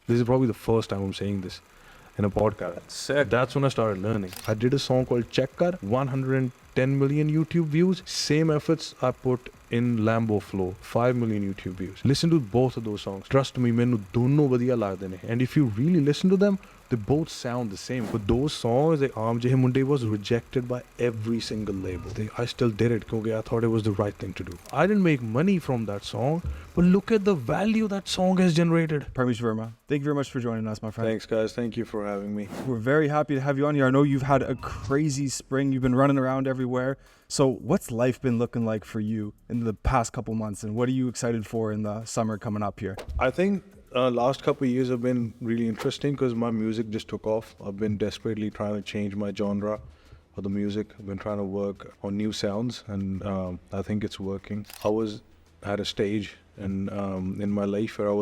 This is probably the first time I'm saying this in a podcast. Sick. That's when I started learning. I did a song called Check Kar, 110 million YouTube views. Same efforts I put in Lambo Flow, 5 million YouTube views. Listen to both of those songs. Trust me, mainu dono vadiya lagde ne. And if you really listen to them, they both sound the same. But those songs, the Aam Jehe Munde was rejected by every single label. I still did it because I thought it was the right thing to do. I didn't make money from that song, but look at the value that song has generated. Parmish Verma, thank you very much for joining us, my friend. Thanks, guys. Thank you for having me. We're very happy to have you on here. I know you've had a crazy spring. You've been running around everywhere. So what's life been looking like for you in the past couple months, and what are you excited for in the summer coming up here? I think last couple of years have been really interesting because my music just took off. I've been desperately trying to change my genre of the music. I've been trying to work on new sounds, and I think it's working. I was at a stage in my life where I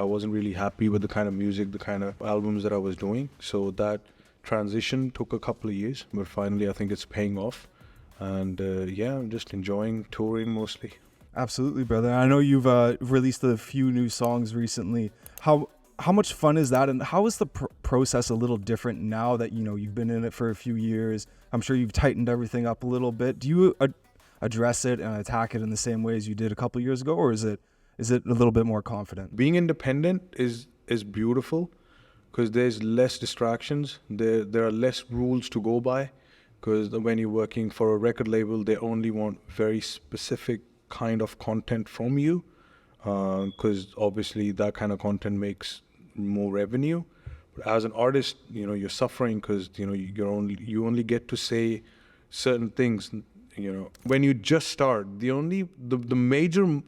wasn't really happy with the kind of music, the kind of albums that I was doing. So that transition took a couple of years, but finally I think it's paying off. And yeah, I'm just enjoying touring mostly. Absolutely, brother. I know you've released a few new songs recently. How much fun is that, and how is the process a little different now that you've been in it for a few years? I'm sure you've tightened everything up a little bit. Do you address it and attack it in the same way as you did a couple years ago, or is it a little bit more confident? Being independent is beautiful because there's less distractions. There are less rules to go by, because when you're working for a record label, they only want very specific kind of content from you, because obviously that kind of content makes more revenue. But as an artist, you're suffering because you only get to say certain things. When you just start, the major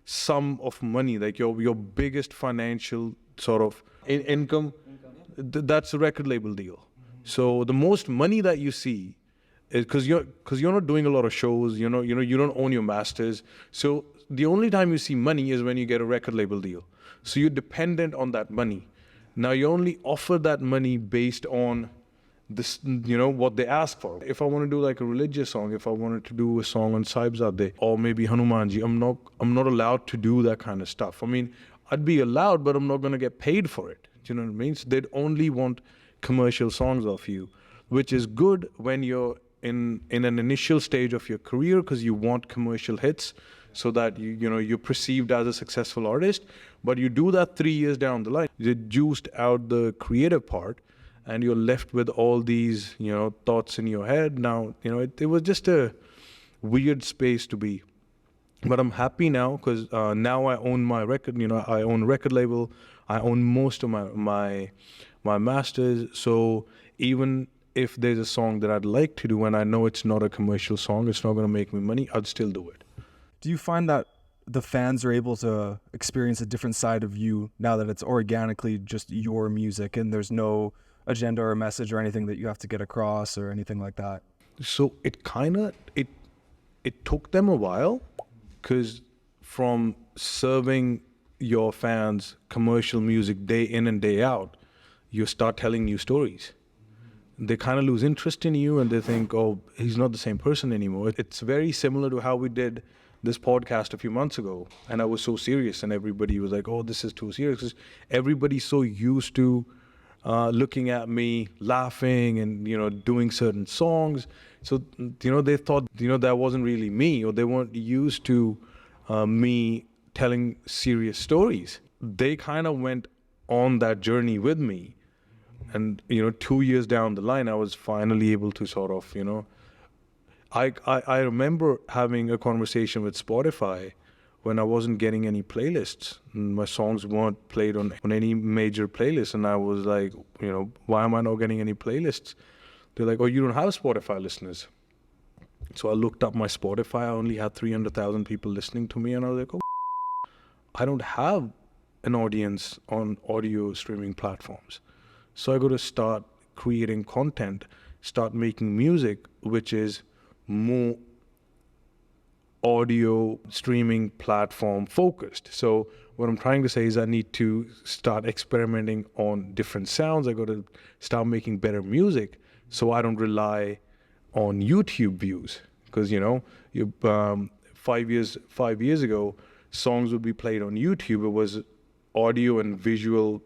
sum of money, like your biggest financial sort of income, that's a record label deal. So the most money that you see is because you're not doing a lot of shows. You don't own your masters. So the only time you see money is when you get a record label deal. So you're dependent on that money. Now you only offer that money based on this, what they ask for. If I want to do like a religious song, if I wanted to do a song on Sahibzade or maybe Hanumanji, I'm not allowed to do that kind of stuff. I mean, I'd be allowed, but I'm not going to get paid for it. Do you know what I mean? So they'd only want commercial songs of you, which is good when you're in an initial stage of your career, because you want commercial hits so that you're perceived as a successful artist. But you do that 3 years down the line, you juiced out the creative part, and you're left with all these thoughts in your head. Now it was just a weird space to be. But I'm happy now because now I own my record. I own a record label. I own most of my masters. So even if there's a song that I'd like to do and I know it's not a commercial song, it's not going to make me money, I'd still do it. Do you find that the fans are able to experience a different side of you now that it's organically just your music and there's no agenda or message or anything that you have to get across or anything like that? So it took them a while, because from serving your fans commercial music day in and day out, you start telling new stories. They kind of lose interest in you and they think, oh, he's not the same person anymore. It's very similar to how we did this podcast a few months ago. And I was so serious and everybody was like, oh, this is too serious. Because everybody's so used to looking at me, laughing and, doing certain songs. So, they thought, that wasn't really me, or they weren't used to me telling serious stories. They kind of went on that journey with me. And 2 years down the line, I was finally able to sort of, I remember having a conversation with Spotify when I wasn't getting any playlists. My songs weren't played on any major playlist, and I was like, why am I not getting any playlists? They're like, oh, you don't have Spotify listeners. So I looked up my Spotify. I only had 300,000 people listening to me, and I was like, oh, I don't have an audience on audio streaming platforms. So I got to start creating content, start making music, which is more audio streaming platform focused. So what I'm trying to say is I need to start experimenting on different sounds. I got to start making better music so I don't rely on YouTube views. Because, 5 years ago, songs would be played on YouTube. It was audio and visual,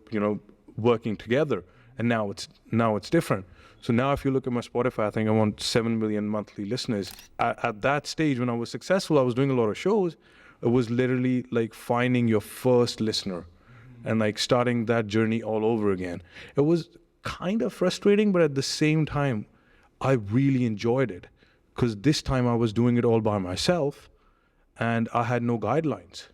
working together. And now it's different. So now if you look at my Spotify, I think I want 7 million monthly listeners. At that stage, when I was successful, I was doing a lot of shows. It was literally like finding your first listener and like starting that journey all over again. It was kind of frustrating, but at the same time, I really enjoyed it because this time I was doing it all by myself and I had no guidelines.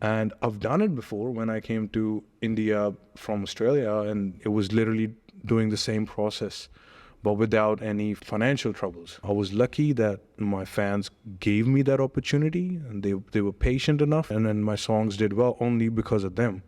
And I've done it before when I came to India from Australia, and it was literally doing the same process, but without any financial troubles. I was lucky that my fans gave me that opportunity, and they were patient enough, and then my songs did well only because of them.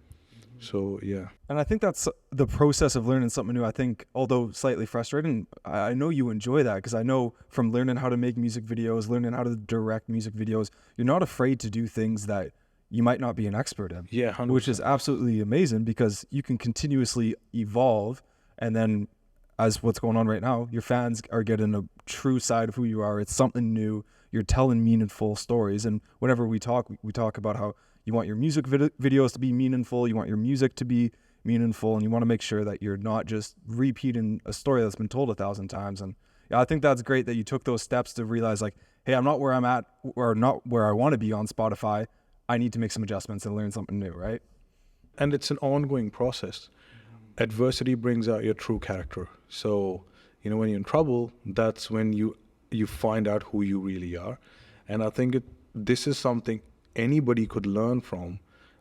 So, yeah. And I think that's the process of learning something new. I think, although slightly frustrating, I know you enjoy that, because I know from learning how to make music videos, learning how to direct music videos, you're not afraid to do things that you might not be an expert in. Yeah, 100%. Which is absolutely amazing, because you can continuously evolve. And then, as what's going on right now, your fans are getting a true side of who you are. It's something new. You're telling meaningful stories. And whenever we talk about how you want your music videos to be meaningful, you want your music to be meaningful, and you want to make sure that you're not just repeating a story that's been told 1,000 times. And yeah, I think that's great that you took those steps to realize, like, hey, I'm not where I'm at, or not where I want to be on Spotify. I need to make some adjustments and learn something new, right? And it's an ongoing process. Adversity brings out your true character. So, when you're in trouble, that's when you find out who you really are. And I think this is something anybody could learn from,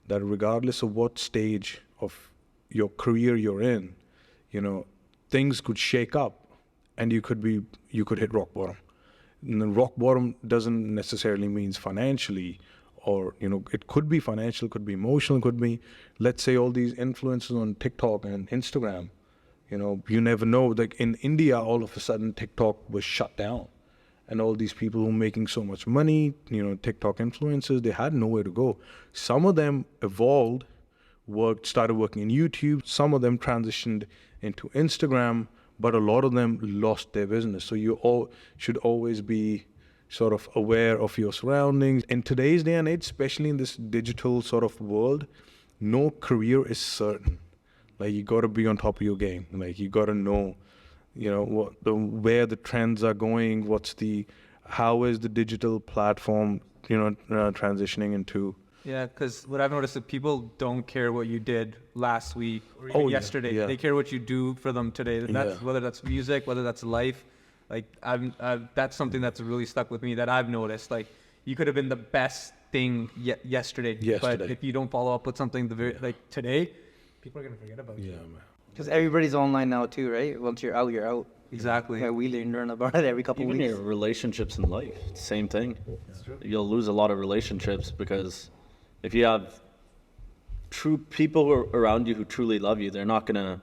that regardless of what stage of your career you're in, things could shake up and you could hit rock bottom. And then rock bottom doesn't necessarily means financially, or it could be financial, could be emotional, could be, let's say, all these influencers on TikTok and Instagram. You never know. Like in India, all of a sudden TikTok was shut down, and all these people who were making so much money, TikTok influencers, they had nowhere to go. Some of them evolved, started working in YouTube. Some of them transitioned into Instagram, but a lot of them lost their business. So you all should always be sort of aware of your surroundings. In today's day and age, especially in this digital sort of world, no career is certain. Like, you got to be on top of your game. Like, you got to know, where the trends are going, how is the digital platform, transitioning into. Yeah, because what I've noticed is people don't care what you did last week or even yesterday. Yeah. They care what you do for them today. Whether that's music, whether that's life. Like, that's something that's really stuck with me, that I've noticed. Like, you could have been the best thing yesterday, but if you don't follow up with something like today, people are gonna forget about you. Yeah, man. Because everybody's online now too, right? Once you're out, you're out. Exactly. Yeah, we learn about it every couple Even weeks. your relationships in life, same thing. You'll lose a lot of relationships because if you have true people around you who truly love you, they're not gonna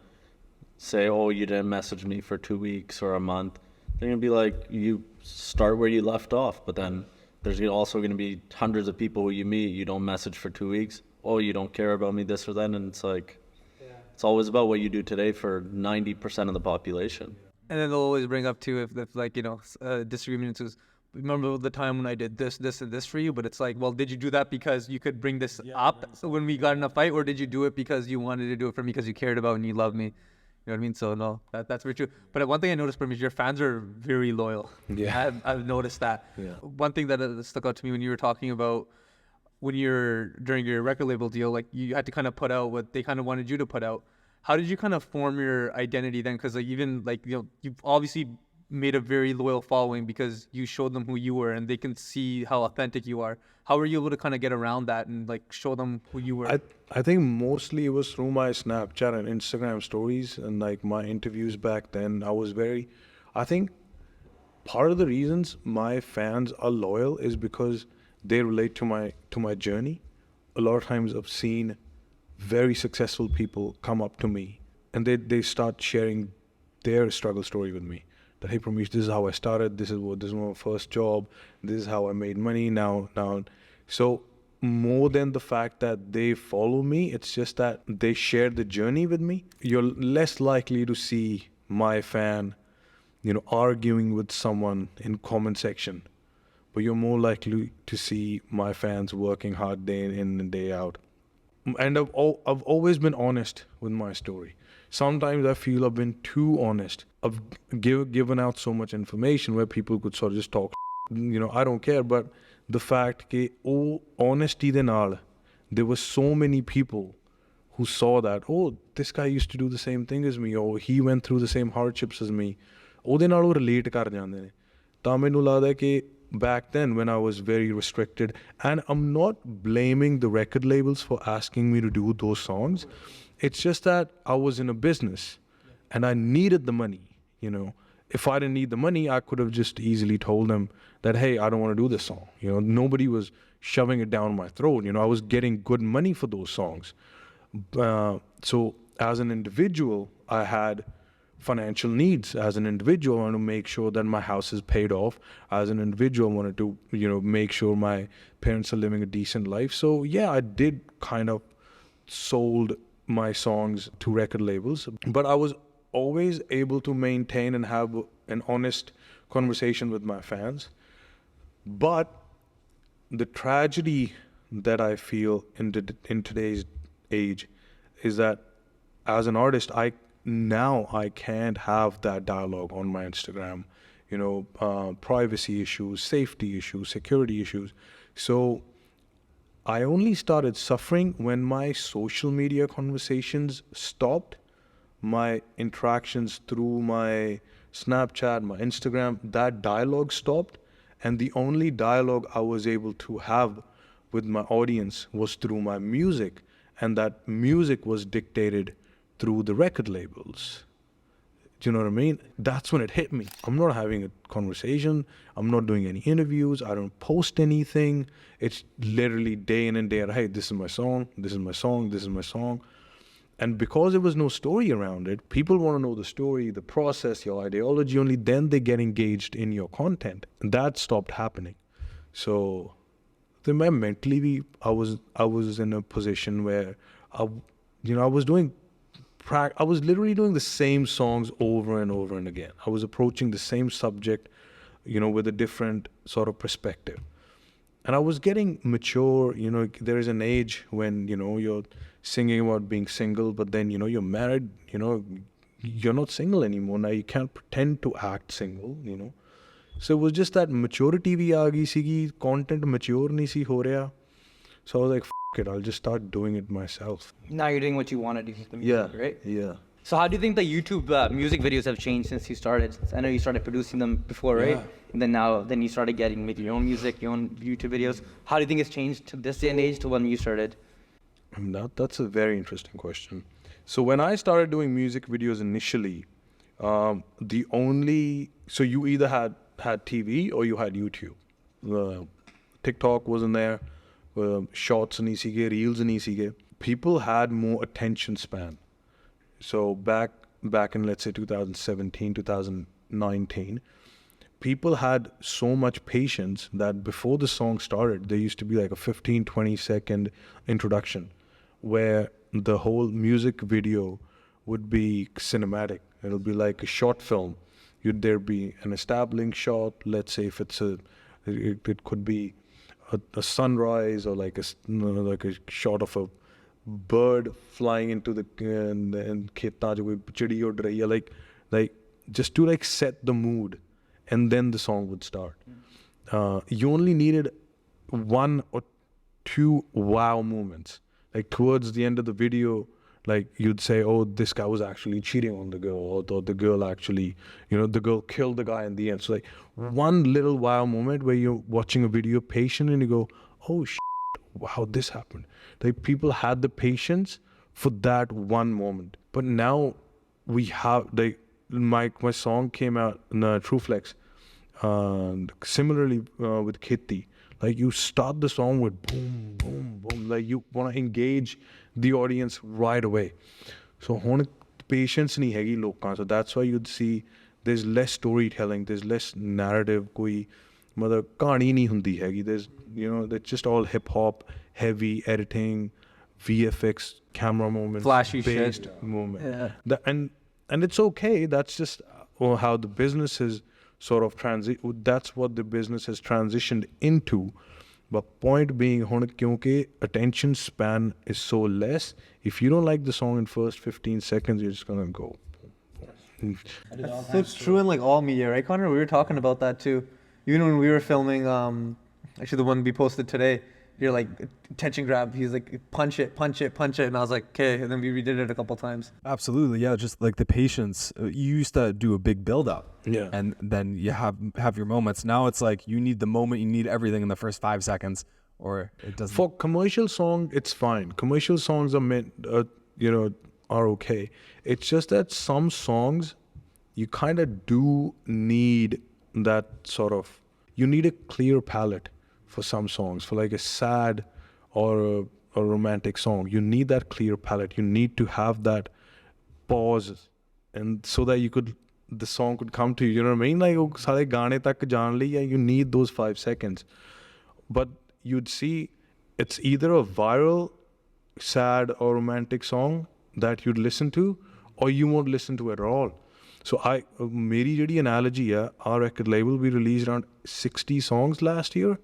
say, "Oh, you didn't message me for 2 weeks or a month." They're gonna be like, you start where you left off, but then there's also gonna be hundreds of people who you meet, you don't message for 2 weeks. Oh, you don't care about me, this or that, and it's like, it's always about what you do today for 90% of the population. And then they'll always bring up too, if like, disagreements is, remember the time when I did this, and this for you? But it's like, well, did you do that because you could bring this up when we got in a fight, or did you do it because you wanted to do it for me because you cared about and you loved me? You know what I mean? So no, that's very true. But one thing I noticed, Parmish, your fans are very loyal. Yeah. I've noticed that. Yeah. One thing that stuck out to me when you were talking about during your record label deal, like, you had to kind of put out what they kind of wanted you to put out. How did you kind of form your identity then? Because you've obviously made a very loyal following because you showed them who you were, and they can see how authentic you are. How were you able to kind of get around that and like show them who you were? I think mostly it was through my Snapchat and Instagram stories and like my interviews back then. I think part of the reasons my fans are loyal is because they relate to my journey. A lot of times I've seen very successful people come up to me and they start sharing their struggle story with me. That, hey, Parmish, this is how I started. This is my first job. This is how I made money now. So more than the fact that they follow me, it's just that they share the journey with me. You're less likely to see my fan, arguing with someone in comment section, but you're more likely to see my fans working hard day in and day out. and I've always been honest with my story. Sometimes I feel I've been too honest. I've given out so much information where people could sort of just talk, I don't care. But the fact that honesty de naal, there were so many people who saw that, oh, this guy used to do the same thing as me, or he went through the same hardships as me. ਉਹਦੇ ਨਾਲ ਉਹ relate ਕਰ ਜਾਂਦੇ ਨੇ. ਤਾਂ ਮੈਨੂੰ ਲੱਗਦਾ ਕਿ back then when I was very restricted, and I'm not blaming the record labels for asking me to do those songs. It's just that I was in a business and I needed the money, If I didn't need the money, I could have just easily told them that, hey, I don't want to do this song. Nobody was shoving it down my throat. I was getting good money for those songs. So as an individual, I had financial needs. As an individual, I wanted to make sure that my house is paid off. As an individual, I wanted to, make sure my parents are living a decent life. So yeah, I did kind of sold my songs to record labels, but I was always able to maintain and have an honest conversation with my fans. But the tragedy that I feel in today's age is that as an artist, I can't have that dialogue on my Instagram, privacy issues, safety issues, security issues. So I only started suffering when my social media conversations stopped, my interactions through my Snapchat, my Instagram, that dialogue stopped. And the only dialogue I was able to have with my audience was through my music. And that music was dictated through the record labels. Do you know what I mean? That's when it hit me. I'm not having a conversation. I'm not doing any interviews. I don't post anything. It's literally day in and day out. Hey, this is my song. This is my song. This is my song. And because there was no story around it, people want to know the story, the process, your ideology. Only then they get engaged in your content. And that stopped happening. So then mentally, I was in a position where I was literally doing the same songs over and over and again. I was approaching the same subject, with a different sort of perspective. And I was getting mature. There is an age when, you're singing about being single, but then, you're married, you're not single anymore. Now you can't pretend to act single, So it was just that maturity bhi aa gayi sigi, content mature nahi si ho reha. So I was like, it, I'll just start doing it myself. Now you're doing what you want to do, the music, right? Yeah. So how do you think the YouTube music videos have changed since you started? I know you started producing them before, right? Yeah. And then you started making your own music, your own YouTube videos. How do you think it's changed to this day and age to when you started? That's a very interesting question. So when I started doing music videos initially, so you either had TV or you had YouTube. TikTok wasn't there. Shorts nahi sige, reels nahi sige. People had more attention span. So back in, let's say, 2017, 2019, people had so much patience that before the song started, there used to be like a 15, 20 second introduction where the whole music video would be cinematic. It'll be like a short film. There be an establishing shot. Let's say if it could be a sunrise or like a shot of a bird flying into the and kheta jo koi chidi ud rahi hai, like just to like set the mood, and then the song would start. You only needed one or two wow moments. Like towards the end of the video, like you'd say, oh, this guy was actually cheating on the girl, or the girl actually, the girl killed the guy in the end. So like one little wow moment where you're watching a video patient and you go, oh wow, this happened. Like people had the patience for that one moment. But now we have, like my song came out in True Flex, similarly with Kitty. Like you start the song with boom, boom, boom. Like you want to engage the audience right away. So patience nahi hegi lokan. So that's why you'd see there's less storytelling, there's less narrative. Koi matlab kahani nahi hundi hegi. There's it's just all hip hop, heavy editing, VFX, camera moments, flashy based shit. moment. Yeah. And it's okay. That's just how the business is sort of that's what the business has transitioned into. But point being, ਹੁਣ ਕਿਉਂਕਿ attention span is so less, if you don't like the song in first 15 seconds, you're just gonna go. So it's true in like all media, right, Connor? We were talking about that too. Even when we were filming, actually the one we posted today, you're like attention grab. He's like punch it, punch it, punch it, and I was like, okay. And then we redid it a couple times. Absolutely, yeah. Just like the patience. You used to do a big build up, Yeah. and then you have your moments. Now it's like you need the moment, you need everything in the first 5 seconds, or it doesn't. For commercial song, it's fine. Commercial songs are meant, are okay. It's just that some songs, you kind of do need that sort of, you need a clear palette for some songs. For like a sad or a romantic song, you need that clear palette. You need to have that pause, and so that the song could come to you. You know what I mean? Like, oh, sare gaane tak jaan liye, you need those 5 seconds. But you'd see it's either a viral, sad or romantic song that you'd listen to, or you won't listen to it at all. So मेरी ਜਿਹੜੀ analogy है, our record label, we released around 60 songs last year.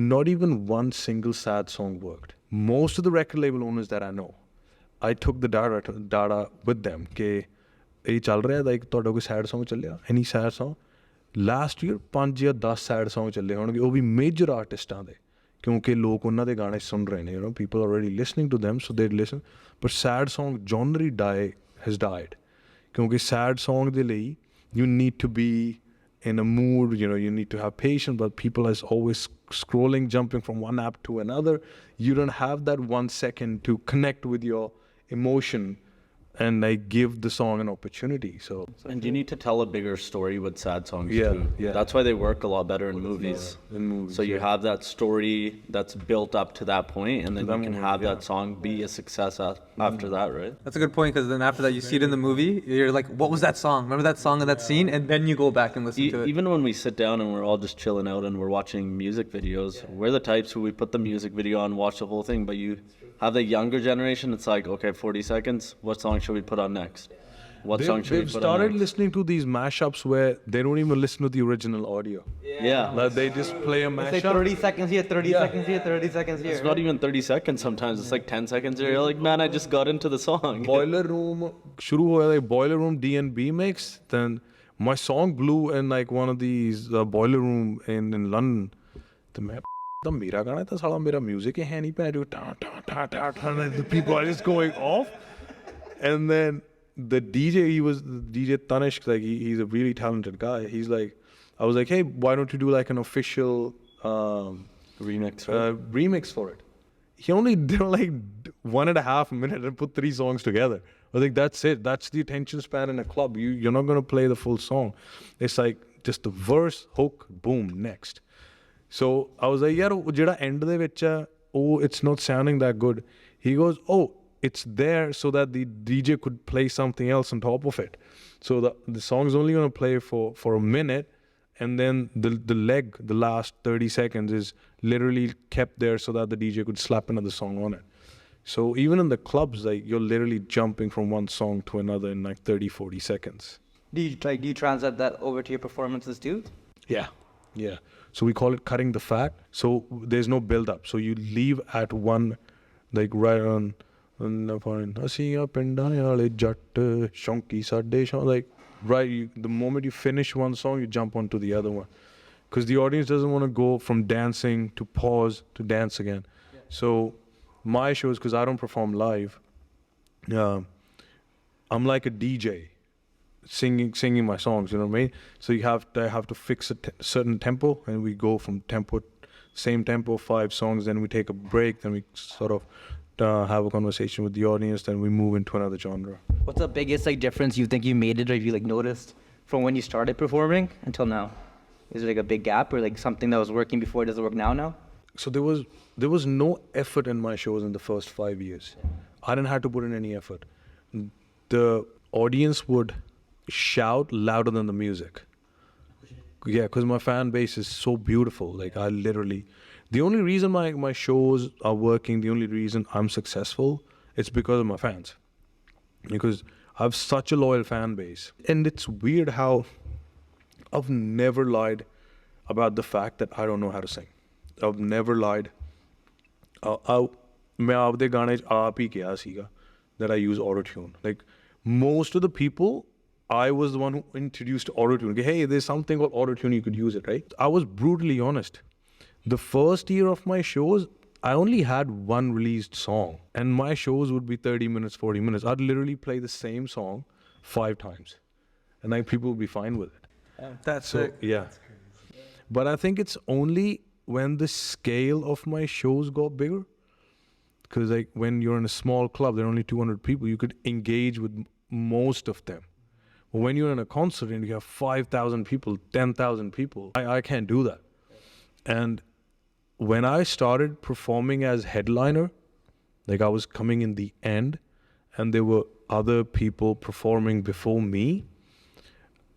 Not even one single sad song worked. Most of the record label owners that I know, I took the data with them ਕਿ ਇਹ ਚੱਲ ਰਿਹਾ, like ਤੁਹਾਡਾ ਕੋਈ sad song ਚੱਲਿਆ, any sad song. Last year 5 ਜਾਂ 10 sad song ਚੱਲੇ ਹੋਣਗੇ, ਉਹ ਵੀ major ਆਰਟਿਸਟਾਂ ਦੇ, ਕਿਉਂਕਿ ਲੋਕ ਉਹਨਾਂ ਦੇ ਗਾਣੇ ਸੁਣ ਰਹੇ ਨੇ, people are already listening to them, so they listen. But sad song genre has died. ਕਿਉਂਕਿ sad song ਦੇ ਲਈ you need to be in a mood, you need to have patience, but people is always scrolling, jumping from one app to another. You don't have that 1 second to connect with your emotion and like give the song an opportunity. So And you need to tell a bigger story with sad songs Yeah, too. yeah. That's why they work a lot better in movies. So you have that story that's built up to that point, and then you can have that song be a success after that, right? That's a good point, because then after that you see it in the movie, you're like, what was that song? Remember that song and that scene? And then you go back and listen to it. Even when we sit down and we're all just chilling out and we're watching music videos, we're the types who we put the music video on, watch the whole thing. But you have the younger generation, it's like, okay, 40 seconds, what song should we put on next? What song should we they've put on started next? listening to these mashups where they don't even listen to the original audio. Yeah. Like they just play a It's like mashup. 30 seconds here, 30 seconds here, 30 seconds here. It's not even 30 seconds sometimes. It's like 10 seconds here. You're like, man, I just got into the song. Boiler Room, shuru hoya, like Boiler Room D&B mix. Then my song blew in like one of these Boiler Room in London. The मेरा गाना था साला, मेरा music है नहीं पे, the people are just going off. And then the DJ, he was the DJ Tanishq, like he's a really talented guy. He's like, I was like, hey, why don't you do like an official Remix, right? remix for it? He only did like 1.5 minutes and put 3 songs together. I think that's it. That's the attention span in a club. You're not gonna play the full song. It's like just the verse, hook, boom, next. So I was like, yaar, jehda end de vich hai, oh, it's not sounding that good. He goes, oh, it's there so that the DJ could play something else on top of it. So the song's only going to play for a minute, and then the last 30 seconds is literally kept there so that the DJ could slap another song on it. So even in the clubs, like you're literally jumping from one song to another in like 30, 40 seconds. Do you translate that over to your performances too? Yeah. So we call it cutting the fat. So there's no build up. So you leave at one, like right on the point. Like right, the moment you finish one song, you jump onto the other one, because the audience doesn't want to go from dancing to pause to dance again. Yeah. So my shows, because I don't perform live, I'm like a DJ. Singing my songs, you know what I mean? So I have to fix a certain tempo, and we go from same tempo, 5 songs, then we take a break, then we sort of have a conversation with the audience, then we move into another genre. What's the biggest like difference you think you made it, or you like noticed from when you started performing until now? Is there like a big gap, or like something that was working before doesn't work now? So there was no effort in my shows in the first 5 years. I didn't have to put in any effort. The audience would shout louder than the music. Yeah, because my fan base is so beautiful. Like I literally, the only reason my shows are working, the only reason I'm successful, it's because of my fans. Because I have such a loyal fan base. And it's weird how I've never lied about the fact that I don't know how to sing. I've never lied. मैं आपदे गाने च आप ही किया सीगा that I use autotune. Like most of the people, I was the one who introduced autotune. Okay, hey, there's something called autotune, you could use it, right? I was brutally honest. The first year of my shows, I only had one released song, and my shows would be 30 minutes, 40 minutes. I'd literally play the same song 5 times, and like people would be fine with it. That's So yeah, but I think it's only when the scale of my shows got bigger, because like when you're in a small club, there are only 200 people, you could engage with most of them. But when you're in a concert and you have 5,000 people, 10,000 people, I can't do that. And when I started performing as headliner, like I was coming in the end, and there were other people performing before me,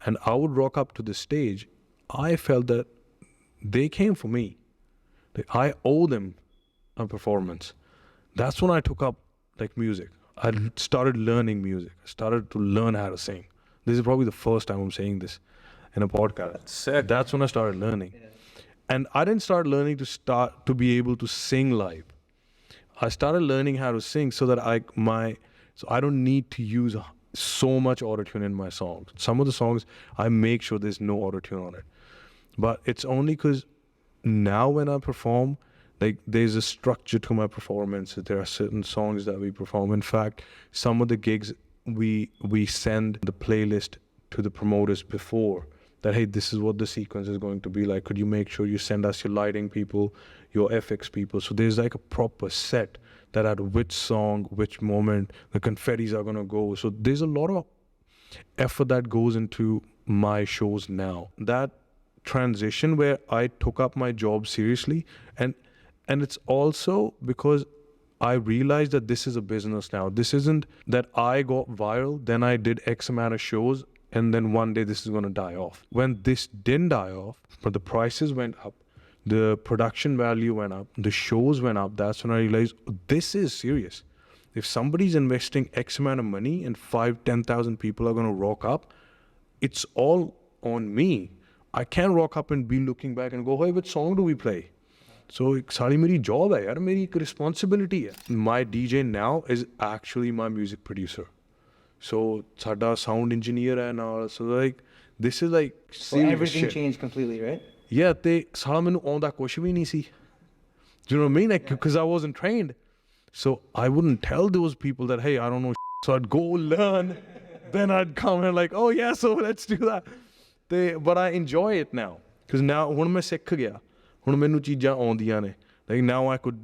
and I would rock up to the stage, I felt that they came for me. Like I owe them a performance. That's when I took up like music. I started learning music. I started to learn how to sing. This is probably the first time I'm saying this in a podcast. sick. That's when I started learning. And I didn't start learning to be able to sing live. I started learning how to sing so that I don't need to use so much autotune in my songs. Some of the songs I make sure there's no autotune on it. But it's only because now when I perform, like there's a structure to my performance. There are certain songs that we perform. In fact, some of the gigs we send the playlist to the promoters before that, hey, this is what the sequence is going to be like. Could you make sure you send us your lighting people, your FX people? So there's like a proper set that at which song, which moment the confettis are going to go. So there's a lot of effort that goes into my shows now. That transition where I took up my job seriously, and it's also because I realized that this is a business now. This isn't that I got viral, then I did X amount of shows, and then one day this is going to die off. When this didn't die off, but the prices went up, the production value went up, the shows went up, that's when I realized this is serious. If somebody's investing X amount of money and 10,000 people are going to rock up, it's all on me. I can't rock up and be looking back and go, hey, which song do we play? So it's my job, my responsibility. My DJ now is actually my music producer. So sada sound engineer and all. So like this is like So serious everything shit. changed completely, right? Yeah, they sala mainu aunda kuch bhi nahi si. Do you know what I mean? Like because I wasn't trained. So I wouldn't tell those people that, hey, I don't know. So I'd go learn. Then I'd come and like, oh yeah, so let's do that. But I enjoy it now. Because now when I sikh gaya, ਹੁਣ ਮੈਨੂੰ ਚੀਜ਼ਾਂ ਆਉਂਦੀਆਂ ਨੇ. Like now I could,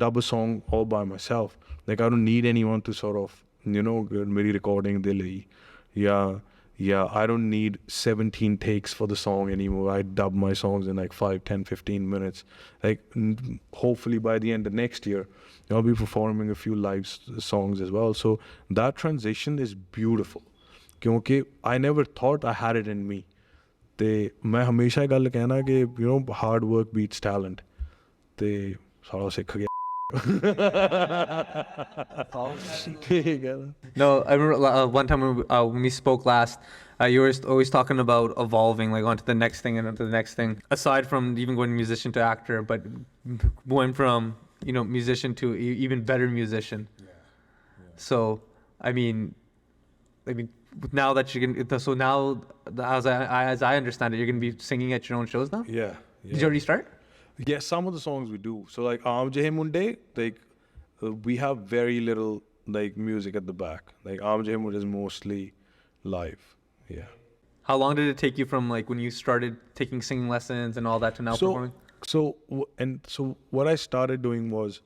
dub a song all by myself. Like I don't need anyone to sort of, ਮੇਰੀ recording ਦੇ ਲਈ. Yeah, I don't need 17 takes for the song anymore. I dub my songs in like 5, 10, 15 minutes. Like hopefully by the end of next year, I'll be performing a few live songs as well. So that transition is beautiful. ਕਿਉਂਕਿ I never thought I had it in me. ਤੇ ਮੈਂ ਹਮੇਸ਼ਾ ਇਹ ਗੱਲ ਕਹਿਣਾ ਕਿ hard work beats talent ਤੇ ਸਾਰਾ ਸਿੱਖ ਗਿਆ ਠੀਕ ਹੈ No, I remember one time when we spoke last, you were always talking about evolving, like onto the next thing and onto the next thing. Aside from even going musician to actor, but going from musician to even better musician. So, I mean, now that you can, so now as I understand it, you're gonna be singing at your own shows now. Yeah. Did you already start? Yeah, some of the songs we do. So like Aam Jahe Munde, like we have very little like music at the back. Like Aam Jahe Munde is mostly live. Yeah. How long did it take you from like when you started taking singing lessons and all that to now performing? So what I started doing was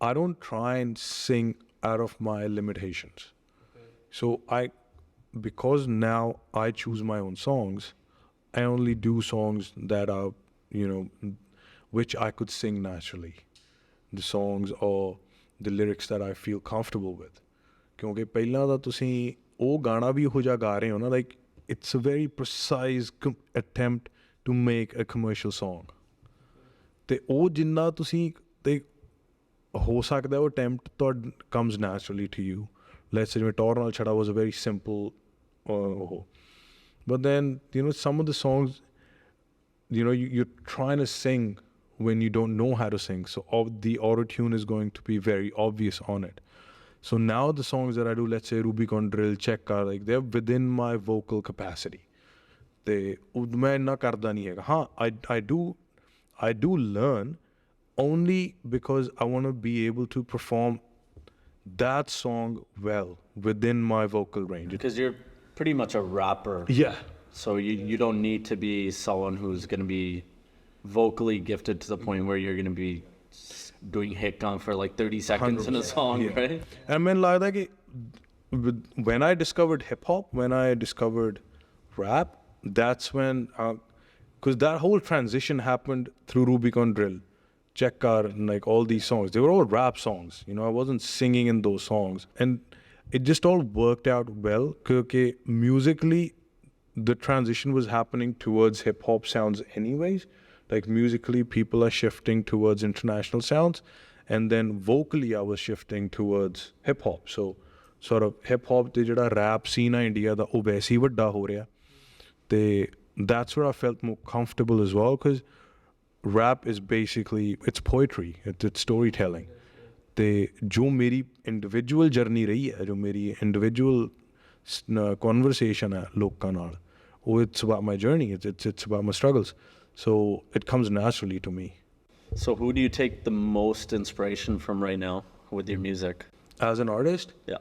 I don't try and sing out of my limitations. So because now I choose my own songs, I only do songs that are, which I could sing naturally. The songs or the lyrics that I feel comfortable with. ਕਿਉਂਕਿ ਪਹਿਲਾਂ ਤਾਂ ਤੁਸੀਂ ਉਹ ਗਾਣਾ ਵੀ ਉਹੋ ਜਿਹਾ ਗਾ ਰਹੇ ਹੋ ਨਾ, like it's a very precise attempt to make a commercial song. ਤੇ ਉਹ ਜਿੰਨਾ ਤੁਸੀਂ ਤੇ ਹੋ ਸਕਦਾ ਉਹ attempt comes naturally to you. Let's say Torn Al Chada was a very simple but then some of the songs you're trying to sing when you don't know how to sing. So the auto-tune is going to be very obvious on it. So now the songs that I do, let's say Rubicon Drill, Check Car, like they're within my vocal capacity. मैं इन्ना करदा नहीं है. हाँ, I do learn only because I want to be able to perform that song well within my vocal range. Because you're pretty much a rapper. Yeah. So you don't need to be someone who's going to be vocally gifted to the point where you're going to be doing hit gun for like 30 seconds in a song, Yeah. right? And मैं लगता है कि when I discovered hip hop, when I discovered rap, that's when, because that whole transition happened through Rubicon Drill, Check Car, and like all these songs. They were all rap songs. I wasn't singing in those songs. And it just all worked out well. Because musically, the transition was happening towards hip hop sounds anyways. Like musically, people are shifting towards international sounds. And then vocally, I was shifting towards hip hop. So sort of hip hop, the jada rap scene in India, the obesi vadda ho reha. That's where I felt more comfortable as well, because rap is basically, it's poetry, it's storytelling. जो मेरी individual journey रही है, जो मेरी individual conversation है लोਕਾਂ ਨਾਲ, it's about my journey, it's about my struggles. So it comes naturally to me. So who do you take the most inspiration from right now with your music? As an artist, Yeah.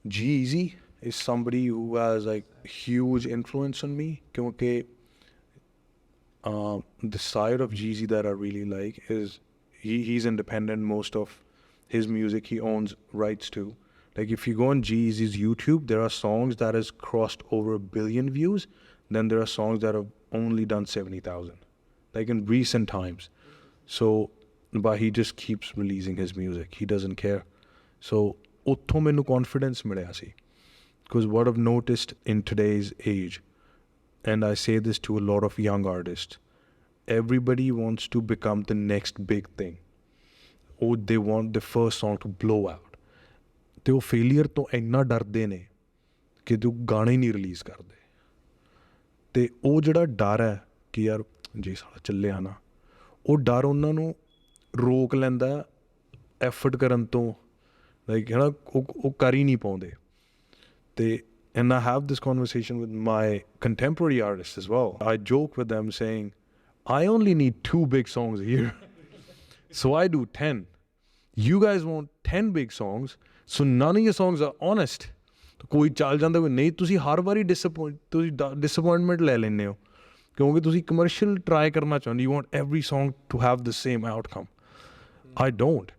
G-Eazy is somebody who has like huge influence on me. Because the side of G-Eazy that I really like is he's independent. Most of his music he owns rights to. Like if you go on G-Eazy's YouTube, there are songs that has crossed over 1 billion views. Then there are songs that have only done 70,000, like in recent times. So, but he just keeps releasing his music. He doesn't care. So, utho mainu confidence milaya si. Because what I've noticed in today's age, and I say this to a lot of young artists, everybody wants to become the next big thing. Or they want the first song to blow out. ਤੇ ਉਹ failure ਤੋਂ ਇੰਨਾ ਡਰਦੇ ਨੇ ਕਿ ਤੂੰ ਗਾਣੇ ਹੀ ਨਹੀਂ ਰਿਲੀਜ਼ ਕਰਦੇ. ਤੇ ਉਹ ਜਿਹੜਾ ਡਰ ਹੈ ਕਿ ਯਾਰ ਜੇ ਸਾਲਾ ਚੱਲਿਆ ਨਾ, ਉਹ ਡਰ ਉਹਨਾਂ ਨੂੰ ਰੋਕ ਲੈਂਦਾ ਐਫਰਟ ਕਰਨ ਤੋਂ, ਲਾਈਕ ਹੈ ਨਾ, ਉਹ ਕਰ ਹੀ ਨਹੀਂ ਪਾਉਂਦੇ. ਤੇ and I have this conversation with my contemporary artists as well. I joke with them saying, I only need 2 big songs a year. So I do 10. You guys want 10 big songs, so none of your songs are honest. ਕੋਈ ਚੱਲ ਜਾਂਦਾ ਕੋਈ ਨਹੀਂ, ਤੁਸੀਂ ਹਰ ਵਾਰੀ disappointment ਲੈ ਲੈਂਦੇ ਹੋ ਕਿਉਂਕਿ ਤੁਸੀਂ ਕਮਰਸ਼ੀਅਲ ਟਰਾਈ ਕਰਨਾ ਚਾਹੁੰਦੇ. You want every song to have the same outcome. I don't.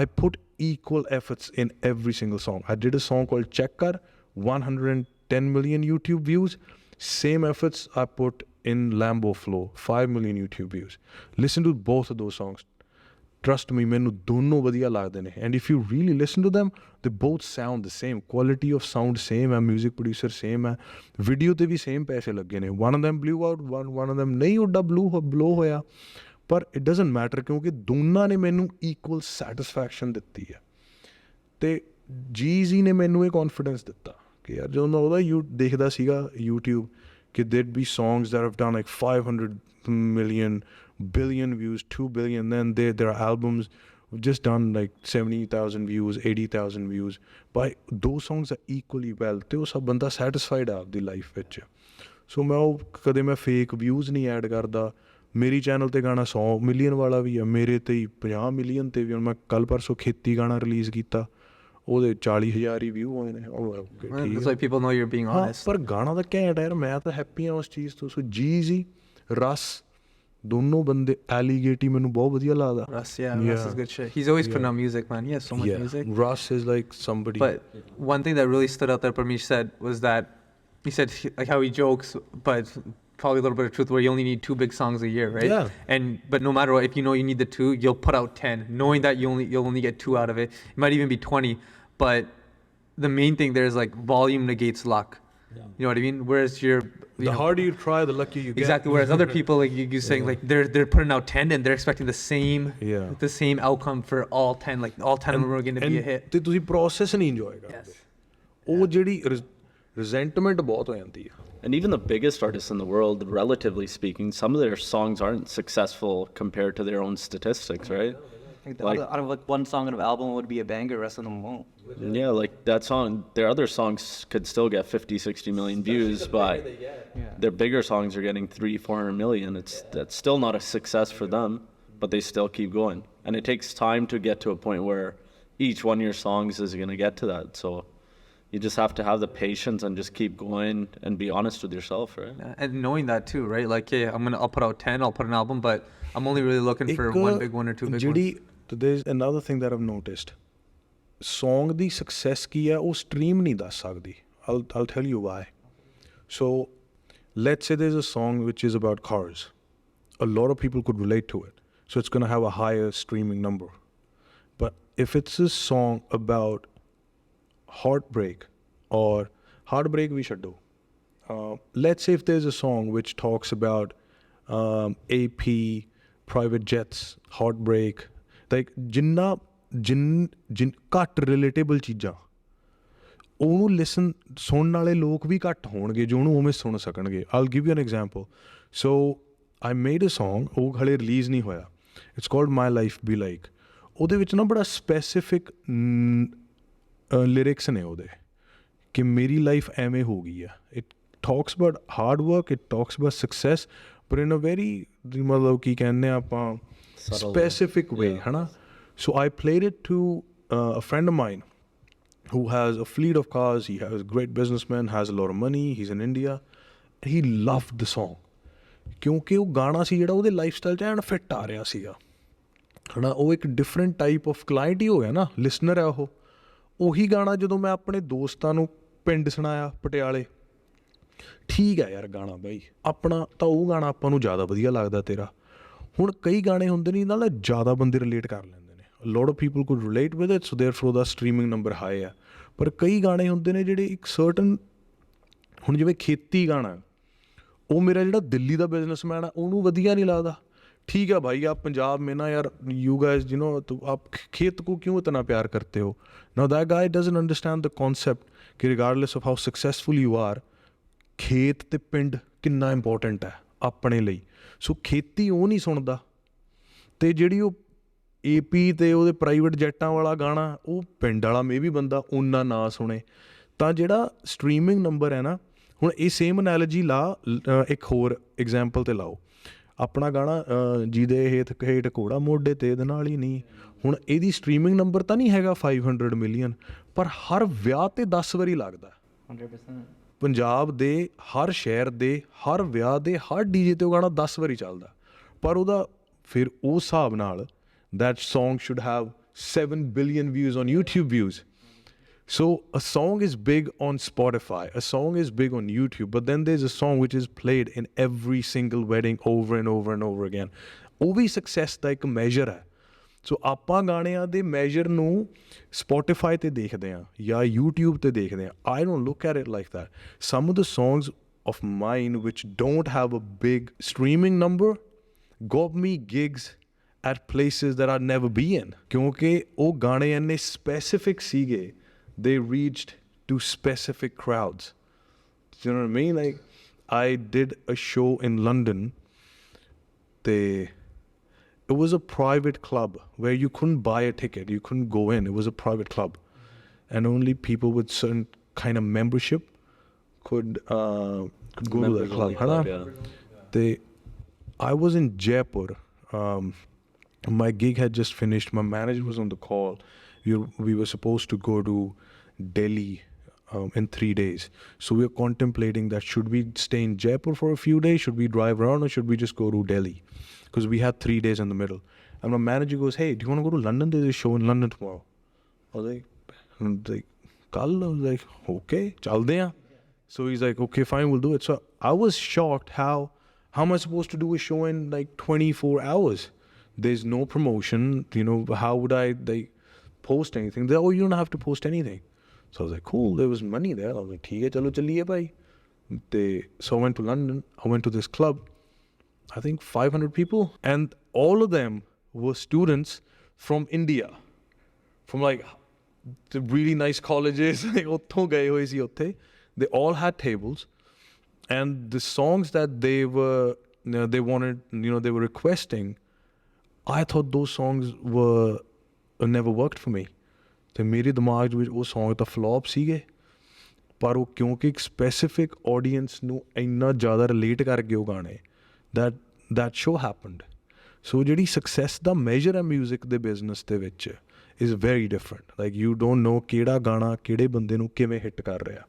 I put equal efforts in every single song. I did a song called Check Kar, 110 million YouTube views. Same efforts I put in Lambo Flow, 5 million YouTube views. Listen to both of those songs. Trust me, ਮੈਨੂੰ ਦੋਨੋਂ ਵਧੀਆ ਲੱਗਦੇ ਨੇ. And if you really listen to them, they both sound the same. Quality of sound same ਹੈ, music producer same ਹੈ, video ਤੇ ਵੀ same ਪੈਸੇ ਲੱਗੇ ਨੇ. One of them blew out, one of them ਨਹੀਂ ਉੱਡਾ blow ਹੋਇਆ. ਪਰ it doesn't matter ਕਿਉਂਕਿ ਦੋਨਾਂ ਨੇ ਮੈਨੂੰ equal satisfaction ਦਿੱਤੀ ਹੈ. ਤੇ G-Eazy ਨੇ ਮੈਨੂੰ ਇਹ confidence ਦਿੱਤਾ ਕਿ ਯਾਰ ਜਦੋਂ ਮੈਂ ਉਹਦਾ ਦੇਖਦਾ ਸੀਗਾ YouTube ਕਿ there'd be songs that have done like 500 million, billion views, 2 billion, then there are albums who've just done like 70,000 views, 80,000 views, but those songs are equally well. ਤੇ ਉਹ ਸਭ ਬੰਦਾ satisfied ਆ ਆਪਦੀ ਲਾਈਫ ਵਿੱਚ. ਸੋ ਮੈਂ ਉਹ ਕਦੇ ਮੈਂ fake views ਨਹੀਂ ਐਡ ਕਰਦਾ. ਮੇਰੀ ਚੈਨਲ ਤੇ ਗਾਣਾ 100 ਮਿਲੀਅਨ ਵਾਲਾ ਵੀ ਆ, ਮੇਰੇ ਤੇ ਹੀ 50 ਮਿਲੀਅਨ ਤੇ ਵੀ. ਹੁਣ ਮੈਂ ਕੱਲ ਪਰਸੋਂ ਖੇਤੀ ਗਾਣਾ ਰਿਲੀਜ਼ ਕੀਤਾ, ਉਹਦੇ 40,000 ਹੀ ਵਿਊ ਹੋਏ ਨੇ. That's why people know you're being honest. ਪਰ ਗਾਣਾ ਤਾਂ ਘੈਂਟ ਹੈ ਯਾਰ, ਮੈਂ ਤਾਂ ਹੈਪੀ ਹਾਂ ਉਸ ਚੀਜ਼ ਤੋਂ. ਸੋ G-Eazy, ਰਸ, ਦੋਨੋਂ ਬੰਦੇ, ਐਲੀਗੇਟੀ ਮੈਨੂੰ ਬਹੁਤ ਵਧੀਆ ਲੱਗਦਾ. Russ is good shit. He's always putting out music, man. He has so much music. Russ is like somebody. But one thing that really stood out that Parmish said was that he said like how he jokes, but probably a little bit of truth, where you only need 2 big songs a year, right? Yeah. But no matter what, if you know you need the 2, you'll put out 10, knowing that you'll only get 2 out of it. It might even be 20, but the main thing there is like volume negates luck. Yeah. You know what I mean? Whereas the harder you try, the luckier you get. Exactly. Whereas other people, like you saying, like they're putting out 10 and they're expecting the same outcome for all 10. Like all 10 of them are going to be a hit. ਤੇ ਤੁਸੀਂ process ਨਹੀਂ enjoy ਕਰਦੇ. ਉਹ ਜਿਹੜੀ resentment ਬਹੁਤ ਹੋ ਜਾਂਦੀ ਆ. And even the biggest artists in the world, relatively speaking, some of their songs aren't successful compared to their own statistics, right? Like- Out of like one song on an album would be a banger, rest of them won't. Yeah, like that song, their other songs could still get 50, 60 million views, but their bigger songs are getting 300-400 million. That's still not a success for them, but they still keep going. And it takes time to get to a point where each one of your songs is going to get to that. So you just have to have the patience and just keep going and be honest with yourself, right? And knowing that too, right? Like, yeah, I'll put out 10, I'll put an album, but I'm only really looking for one big one or two big ones. There's another thing that I've noticed. Song the success ਕੀ ਹੈ ਉਹ stream ਨਹੀਂ ਦੱਸ ਸਕਦੀ. I'll tell you why. So let's say there's a song which is about cars. A lot of people could relate to it. So it's going to have a higher streaming number. But if it's a song about heartbreak or heartbreak we should do. Let's say if there's a song which talks about AP, private jets, heartbreak, like ਜਿੰਨਾ ਘੱਟ relatable ਚੀਜ਼ਾਂ ਉਹਨੂੰ ਸੁਣਨ ਵਾਲੇ ਲੋਕ ਵੀ ਘੱਟ ਹੋਣਗੇ ਜੋ ਉਹਨੂੰ ਉਵੇਂ ਸੁਣ ਸਕਣਗੇ. I'll give you an example. So I made a song, ਉਹ ਹਲੇ ਰਿਲੀਜ਼ ਨਹੀਂ ਹੋਇਆ. It's called My Life Be Like. ਉਹਦੇ ਵਿੱਚ ਨਾ ਬੜਾ ਸਪੈਸੀਫਿਕ ਲਿਰਿਕਸ ਨੇ ਉਹਦੇ ਕਿ ਮੇਰੀ ਲਾਈਫ ਐਵੇਂ ਹੋ ਗਈ ਆ. It talks about hard work, it talks about success, ਪਰ ਇਨ ਅ ਵੈਰੀ ਮਤਲਬ ਕੀ ਕਹਿੰਦੇ ਆ ਆਪਾਂ specific way, है ना? So I played it to a friend of mine who has a fleet of cars. He has a great businessman, has a lot of money. He's in India. He loved the song ਕਿਉਂਕਿ ਉਹ ਗਾਣਾ ਸੀ ਜਿਹੜਾ ਉਹਦੇ lifestyle 'ਚ ਐਨ fit ਆ ਰਿਹਾ ਸੀਗਾ, ਹੈ ਨਾ? ਉਹ ਇੱਕ ਡਿਫਰੈਂਟ ਟਾਈਪ ਆਫ ਕਲਾਇੰਟ ਹੀ ਹੋ ਗਿਆ ਨਾ, ਲਿਸਨਰ ਹੈ ਉਹ. ਉਹੀ ਗਾਣਾ ਜਦੋਂ ਮੈਂ ਆਪਣੇ ਦੋਸਤਾਂ ਨੂੰ ਪਿੰਡ ਸੁਣਾਇਆ ਪਟਿਆਲੇ, ਠੀਕ ਹੈ ਯਾਰ ਗਾਣਾ ਬਾਈ ਆਪਣਾ ਤਾਂ ਉਹ ਗਾਣਾ ਆਪਾਂ ਨੂੰ ਜ਼ਿਆਦਾ ਵਧੀਆ ਲੱਗਦਾ ਤੇਰਾ. ਹੁਣ ਕਈ ਗਾਣੇ ਹੁੰਦੇ ਨੇ ਨਾਲ ਜ਼ਿਆਦਾ ਬੰਦੇ ਰਿਲੇਟ ਕਰ ਲੈਂਦੇ ਨੇ. Lot of people could relate with it, so therefore ਦਾ ਸਟਰੀਮਿੰਗ ਨੰਬਰ ਹਾਈ ਆ. ਪਰ ਕਈ ਗਾਣੇ ਹੁੰਦੇ ਨੇ ਜਿਹੜੇ ਇੱਕ ਸਰਟਨ, ਹੁਣ ਜਿਵੇਂ ਖੇਤੀ ਗਾਣਾ, ਉਹ ਮੇਰਾ ਜਿਹੜਾ ਦਿੱਲੀ ਦਾ ਬਿਜ਼ਨਸਮੈਨ ਆ ਉਹਨੂੰ ਵਧੀਆ ਨਹੀਂ ਲੱਗਦਾ. ठीक है भाई आप पंजाब में ना यार you guys you know तो आप खेत को क्यों इतना प्यार करते हो. Now that guy doesn't understand the concept कि regardless of how successful you are, खेत ते पिंड कितना important है अपने ਲਈ. सो खेती ਉਹ ਨਹੀਂ ਸੁਣਦਾ ਤੇ ਜਿਹੜੀ ਉਹ AP ਤੇ ਉਹਦੇ ਪ੍ਰਾਈਵੇਟ ਜੈਟਾਂ ਵਾਲਾ ਗਾਣਾ ਉਹ ਪਿੰਡ ਵਾਲਾ ਮੇ ਵੀ ਬੰਦਾ ਉਹਨਾਂ ਨਾ ਸੁਣੇ. ਤਾਂ ਜਿਹੜਾ ਸਟਰੀਮਿੰਗ ਨੰਬਰ ਹੈ ਨਾ, ਹੁਣ ਇਹ ਸੇਮ ਐਨਾਲੋਜੀ ਲਾ ਇੱਕ ਹੋਰ ਐਗਜ਼ਾਮਪਲ ਤੇ ਲਾਓ. ਆਪਣਾ ਗਾਣਾ ਜਿਹਦੇ ਹੇਠ ਘੋੜਾ ਮੋਢੇ ਤੇ ਇਹਦੇ ਨਾਲ ਹੀ ਨਹੀਂ, ਹੁਣ ਇਹਦੀ ਸਟਰੀਮਿੰਗ ਨੰਬਰ ਤਾਂ ਨਹੀਂ ਹੈਗਾ 500 ਮਿਲੀਅਨ, ਪਰ ਹਰ ਵਿਆਹ ਤੇ 10 ਵਾਰੀ ਲੱਗਦਾ 100%. ਪੰਜਾਬ ਦੇ ਹਰ ਸ਼ਹਿਰ ਦੇ ਹਰ ਵਿਆਹ ਦੇ ਹਰ ਡੀਜੇ ਤੇ ਉਹ ਗਾਣਾ 10 ਵਾਰੀ ਚੱਲਦਾ. ਪਰ ਉਹਦਾ ਫਿਰ ਉਸ ਹਿਸਾਬ ਨਾਲ that song should have 7 billion views on YouTube views. So a song is big on Spotify, a song is big on YouTube, but then there's a song which is played in every single wedding over and over and over again. ਉਹ ਵੀ success ਦਾ ਇੱਕ measure ਹੈ. ਸੋ ਆਪਾਂ ਗਾਣਿਆਂ ਦੇ measure ਨੂੰ Spotify ਤੇ ਦੇਖਦੇ ਹਾਂ ਜਾਂ YouTube ਤੇ ਦੇਖਦੇ ਹਾਂ. I don't look at it like that. Some of the songs of mine which don't have a big streaming number got me gigs at places that I'd never been. ਕਿਉਂਕਿ ਉਹ ਗਾਣੇ ਇੰਨੇ specific ਸੀਗੇ, they reached to specific crowds. Do you know what I mean? Like, I did a show in London. It was a private club where you couldn't buy a ticket. You couldn't go in. It was a private club. And only people with certain kind of membership could go to the club. Yeah. I was in Jaipur. My gig had just finished. My manager was on the call. We were supposed to go to Delhi in 3 days. So we were contemplating that should we stay in Jaipur for a few days, should we drive around, or should we just go to Delhi? Because we had 3 days in the middle. And my manager goes, hey, do you want to go to London? There's a show in London tomorrow. I was like, Kal? I was like, okay, chalde hain. So he's like, okay, fine, we'll do it. So I was shocked how am I supposed to do a show in like 24 hours? There's no promotion, you know, how would I post anything? They, oh, you don't have to post anything. So I was like, cool, there was money there. I was like, theek hai, chalo chaliye bhai. So I went to London. I went to this club. I think 500 people. And all of them were students from India. From like the really nice colleges. Utthon gaye hoye si utthe. They all had tables, and the songs that they were, they wanted, they were requesting, I thought those songs were never worked for me. ਤੇ ਮੇਰੇ ਦਿਮਾਗ ਵਿੱਚ ਉਹ song ਤਾਂ flop ਸੀਗੇ, ਪਰ ਉਹ ਕਿਉਂਕਿ ਇੱਕ ਸਪੈਸੀਫਿਕ ਆਡੀਅנס ਨੂੰ ਇੰਨਾ ਜ਼ਿਆਦਾ ਰਿਲੇਟ ਕਰ ਗਏ ਉਹ ਗਾਣੇ, that show happened. ਸੋ ਜਿਹੜੀ ਸਕਸੈਸ ਦਾ ਮੈਜਰ ਹੈ ਮਿਊਜ਼ਿਕ ਦੇ ਬਿਜ਼ਨਸ ਦੇ ਵਿੱਚ is very different. Like you don't know ਕਿਹੜਾ ਗਾਣਾ ਕਿਹੜੇ ਬੰਦੇ ਨੂੰ ਕਿਵੇਂ ਹਿੱਟ ਕਰ ਰਿਹਾ.